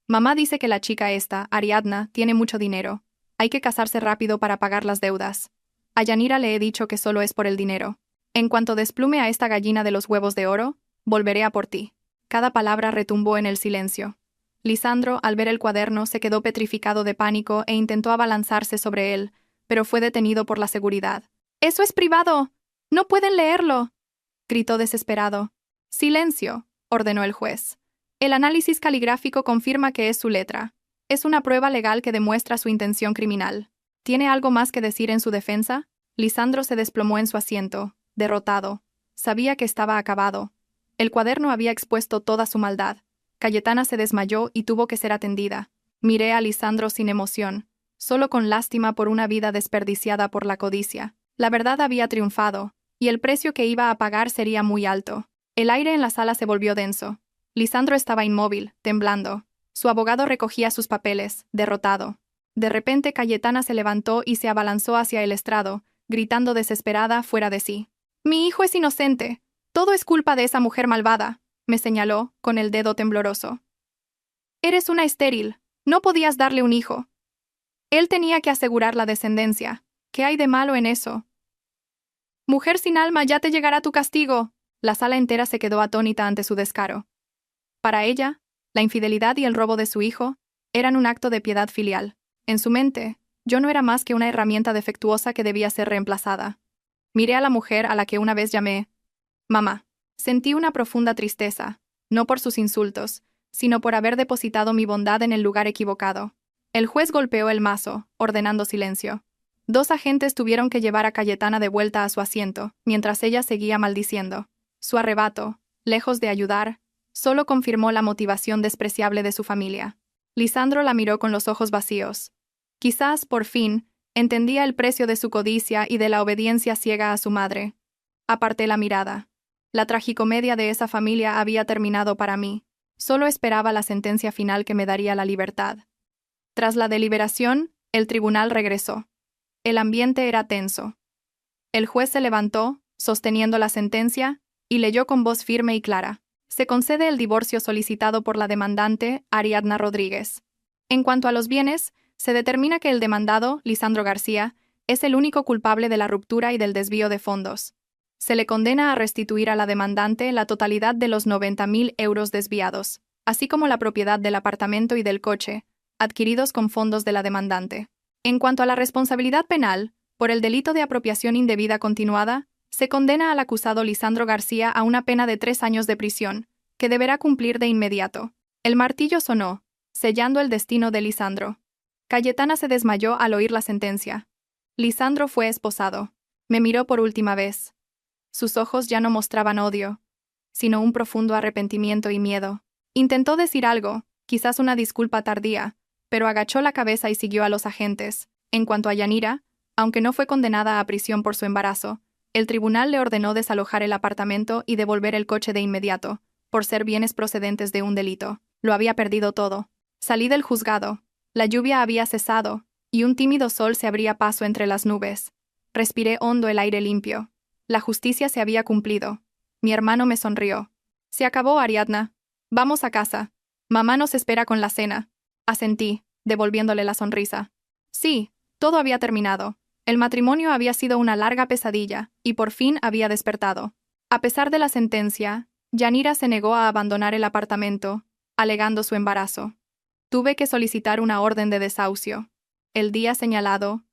Mamá dice que la chica esta, Ariadna, tiene mucho dinero. Hay que casarse rápido para pagar las deudas. A Yanira le he dicho que solo es por el dinero. En cuanto desplume a esta gallina de los huevos de oro, volveré a por ti. Cada palabra retumbó en el silencio. Lisandro, al ver el cuaderno, se quedó petrificado de pánico e intentó abalanzarse sobre él, pero fue detenido por la seguridad. ¡Eso es privado! ¡No pueden leerlo!, gritó desesperado. «Silencio», ordenó el juez. «El análisis caligráfico confirma que es su letra. Es una prueba legal que demuestra su intención criminal. ¿Tiene algo más que decir en su defensa?» Lisandro se desplomó en su asiento, derrotado. Sabía que estaba acabado. El cuaderno había expuesto toda su maldad. Cayetana se desmayó y tuvo que ser atendida. Miré a Lisandro sin emoción, solo con lástima por una vida desperdiciada por la codicia. La verdad había triunfado, y el precio que iba a pagar sería muy alto. El aire en la sala se volvió denso. Lisandro estaba inmóvil, temblando. Su abogado recogía sus papeles, derrotado. De repente Cayetana se levantó y se abalanzó hacia el estrado, gritando desesperada fuera de sí. «Mi hijo es inocente. Todo es culpa de esa mujer malvada», me señaló, con el dedo tembloroso. «Eres una estéril. No podías darle un hijo. Él tenía que asegurar la descendencia. ¿Qué hay de malo en eso? Mujer sin alma, ya te llegará tu castigo». La sala entera se quedó atónita ante su descaro. Para ella, la infidelidad y el robo de su hijo eran un acto de piedad filial. En su mente, yo no era más que una herramienta defectuosa que debía ser reemplazada. Miré a la mujer a la que una vez llamé mamá. Sentí una profunda tristeza, no por sus insultos, sino por haber depositado mi bondad en el lugar equivocado. El juez golpeó el mazo, ordenando silencio. 2 agentes tuvieron que llevar a Cayetana de vuelta a su asiento, mientras ella seguía maldiciendo. Su arrebato, lejos de ayudar, solo confirmó la motivación despreciable de su familia. Lisandro la miró con los ojos vacíos. Quizás, por fin, entendía el precio de su codicia y de la obediencia ciega a su madre. Aparté la mirada. La tragicomedia de esa familia había terminado para mí. Solo esperaba la sentencia final que me daría la libertad. Tras la deliberación, el tribunal regresó. El ambiente era tenso. El juez se levantó, sosteniendo la sentencia, y leyó con voz firme y clara. Se concede el divorcio solicitado por la demandante, Ariadna Rodríguez. En cuanto a los bienes, se determina que el demandado, Lisandro García, es el único culpable de la ruptura y del desvío de fondos. Se le condena a restituir a la demandante la totalidad de los 90.000 euros desviados, así como la propiedad del apartamento y del coche, adquiridos con fondos de la demandante. En cuanto a la responsabilidad penal, por el delito de apropiación indebida continuada, se condena al acusado Lisandro García a una pena de 3 años de prisión, que deberá cumplir de inmediato. El martillo sonó, sellando el destino de Lisandro. Cayetana se desmayó al oír la sentencia. Lisandro fue esposado. Me miró por última vez. Sus ojos ya no mostraban odio, sino un profundo arrepentimiento y miedo. Intentó decir algo, quizás una disculpa tardía, pero agachó la cabeza y siguió a los agentes. En cuanto a Yanira, aunque no fue condenada a prisión por su embarazo, el tribunal le ordenó desalojar el apartamento y devolver el coche de inmediato, por ser bienes procedentes de un delito. Lo había perdido todo. Salí del juzgado. La lluvia había cesado, y un tímido sol se abría paso entre las nubes. Respiré hondo el aire limpio. La justicia se había cumplido. Mi hermano me sonrió. «Se acabó, Ariadna. Vamos a casa. Mamá nos espera con la cena». Asentí, devolviéndole la sonrisa. Sí, todo había terminado. El matrimonio había sido una larga pesadilla, y por fin había despertado. A pesar de la sentencia, Yanira se negó a abandonar el apartamento, alegando su embarazo. Tuve que solicitar una orden de desahucio. El día señalado,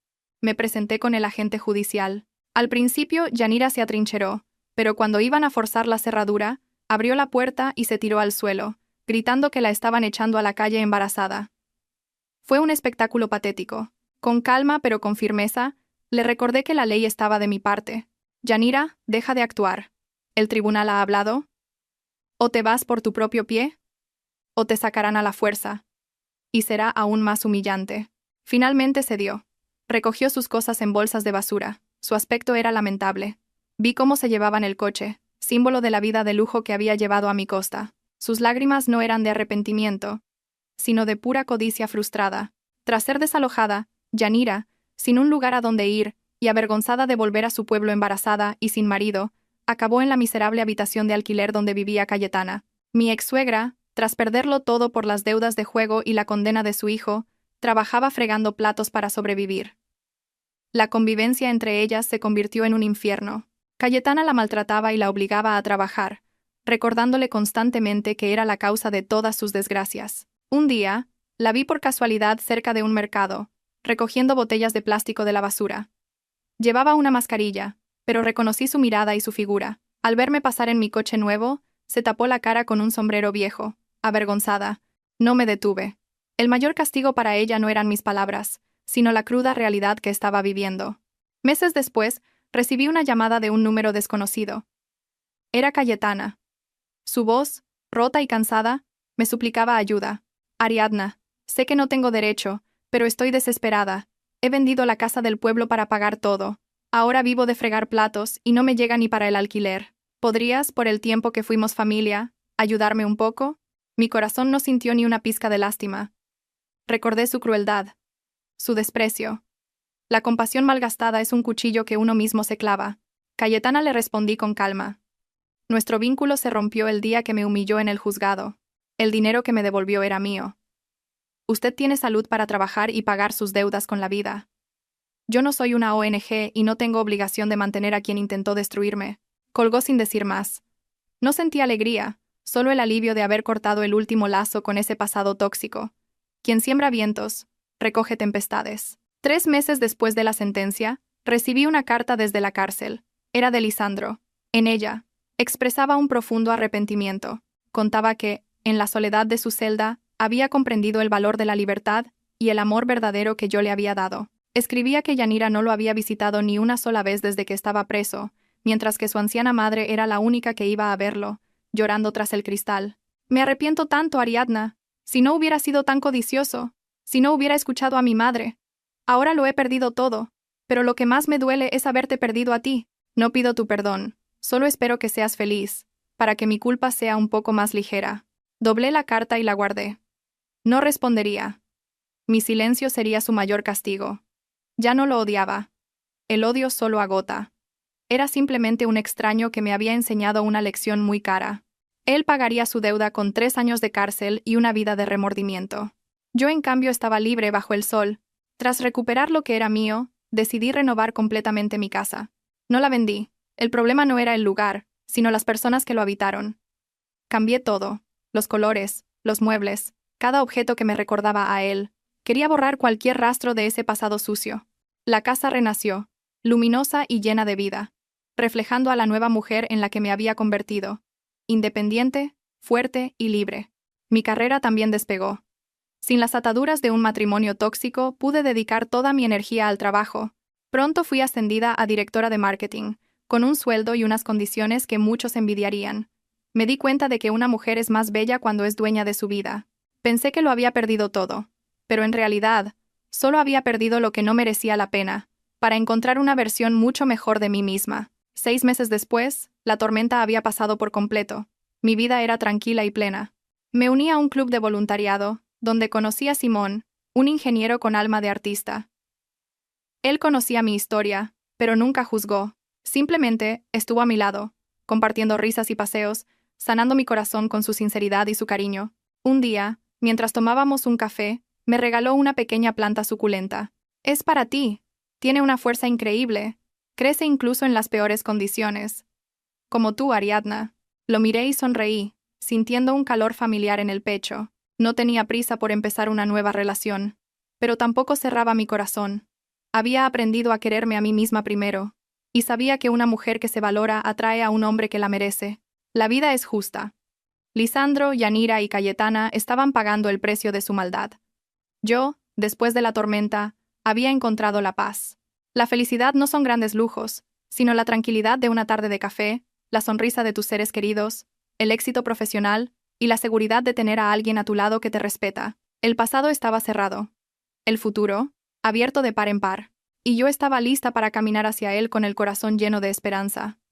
me presenté con el agente judicial. Al principio, Yanira se atrincheró, pero cuando iban a forzar la cerradura, abrió la puerta y se tiró al suelo, gritando que la estaban echando a la calle embarazada. Fue un espectáculo patético. Con calma pero con firmeza, le recordé que la ley estaba de mi parte. Yanira, deja de actuar. ¿El tribunal ha hablado? ¿O te vas por tu propio pie? ¿O te sacarán a la fuerza? Y será aún más humillante. Finalmente cedió. Recogió sus cosas en bolsas de basura. Su aspecto era lamentable. Vi cómo se llevaban el coche, símbolo de la vida de lujo que había llevado a mi costa. Sus lágrimas no eran de arrepentimiento, sino de pura codicia frustrada. Tras ser desalojada, Yanira, sin un lugar a donde ir, y avergonzada de volver a su pueblo embarazada y sin marido, acabó en la miserable habitación de alquiler donde vivía Cayetana. Mi ex-suegra, tras perderlo todo por las deudas de juego y la condena de su hijo, trabajaba fregando platos para sobrevivir. La convivencia entre ellas se convirtió en un infierno. Cayetana la maltrataba y la obligaba a trabajar, recordándole constantemente que era la causa de todas sus desgracias. Un día, la vi por casualidad cerca de un mercado, recogiendo botellas de plástico de la basura. Llevaba una mascarilla, pero reconocí su mirada y su figura. Al verme pasar en mi coche nuevo, se tapó la cara con un sombrero viejo, avergonzada. No me detuve. El mayor castigo para ella no eran mis palabras, sino la cruda realidad que estaba viviendo. Meses después, recibí una llamada de un número desconocido. Era Cayetana. Su voz, rota y cansada, me suplicaba ayuda. Ariadna, sé que no tengo derecho, pero estoy desesperada. He vendido la casa del pueblo para pagar todo. Ahora vivo de fregar platos y no me llega ni para el alquiler. ¿Podrías, por el tiempo que fuimos familia, ayudarme un poco? Mi corazón no sintió ni una pizca de lástima. Recordé su crueldad, su desprecio. La compasión malgastada es un cuchillo que uno mismo se clava. Cayetana le respondí con calma. Nuestro vínculo se rompió el día que me humilló en el juzgado. El dinero que me devolvió era mío. Usted tiene salud para trabajar y pagar sus deudas con la vida. Yo no soy una ONG y no tengo obligación de mantener a quien intentó destruirme. Colgó sin decir más. No sentí alegría, solo el alivio de haber cortado el último lazo con ese pasado tóxico. Quien siembra vientos, recoge tempestades. 3 meses después de la sentencia, recibí una carta desde la cárcel. Era de Lisandro. En ella, expresaba un profundo arrepentimiento. Contaba que, en la soledad de su celda, había comprendido el valor de la libertad y el amor verdadero que yo le había dado. Escribía que Yanira no lo había visitado ni una sola vez desde que estaba preso, mientras que su anciana madre era la única que iba a verlo, llorando tras el cristal. Me arrepiento tanto, Ariadna. Si no hubiera sido tan codicioso, si no hubiera escuchado a mi madre. Ahora lo he perdido todo, pero lo que más me duele es haberte perdido a ti. No pido tu perdón, solo espero que seas feliz, para que mi culpa sea un poco más ligera. Doblé la carta y la guardé. No respondería. Mi silencio sería su mayor castigo. Ya no lo odiaba. El odio solo agota. Era simplemente un extraño que me había enseñado una lección muy cara. Él pagaría su deuda con 3 años de cárcel y una vida de remordimiento. Yo, en cambio, estaba libre bajo el sol. Tras recuperar lo que era mío, decidí renovar completamente mi casa. No la vendí. El problema no era el lugar, sino las personas que lo habitaron. Cambié todo. Los colores, los muebles, cada objeto que me recordaba a él. Quería borrar cualquier rastro de ese pasado sucio. La casa renació, luminosa y llena de vida, reflejando a la nueva mujer en la que me había convertido. Independiente, fuerte y libre. Mi carrera también despegó. Sin las ataduras de un matrimonio tóxico, pude dedicar toda mi energía al trabajo. Pronto fui ascendida a directora de marketing, con un sueldo y unas condiciones que muchos envidiarían. Me di cuenta de que una mujer es más bella cuando es dueña de su vida. Pensé que lo había perdido todo, pero en realidad, solo había perdido lo que no merecía la pena, para encontrar una versión mucho mejor de mí misma. 6 meses después, la tormenta había pasado por completo. Mi vida era tranquila y plena. Me uní a un club de voluntariado, donde conocí a Simón, un ingeniero con alma de artista. Él conocía mi historia, pero nunca juzgó. Simplemente estuvo a mi lado, compartiendo risas y paseos, sanando mi corazón con su sinceridad y su cariño. Un día, mientras tomábamos un café, me regaló una pequeña planta suculenta. Es para ti. Tiene una fuerza increíble. Crece incluso en las peores condiciones. Como tú, Ariadna. Lo miré y sonreí, sintiendo un calor familiar en el pecho. No tenía prisa por empezar una nueva relación, pero tampoco cerraba mi corazón. Había aprendido a quererme a mí misma primero, y sabía que una mujer que se valora atrae a un hombre que la merece. La vida es justa. Lisandro, Yanira y Cayetana estaban pagando el precio de su maldad. Yo, después de la tormenta, había encontrado la paz. La felicidad no son grandes lujos, sino la tranquilidad de una tarde de café, la sonrisa de tus seres queridos, el éxito profesional y la seguridad de tener a alguien a tu lado que te respeta. El pasado estaba cerrado. El futuro, abierto de par en par. Y yo estaba lista para caminar hacia él con el corazón lleno de esperanza.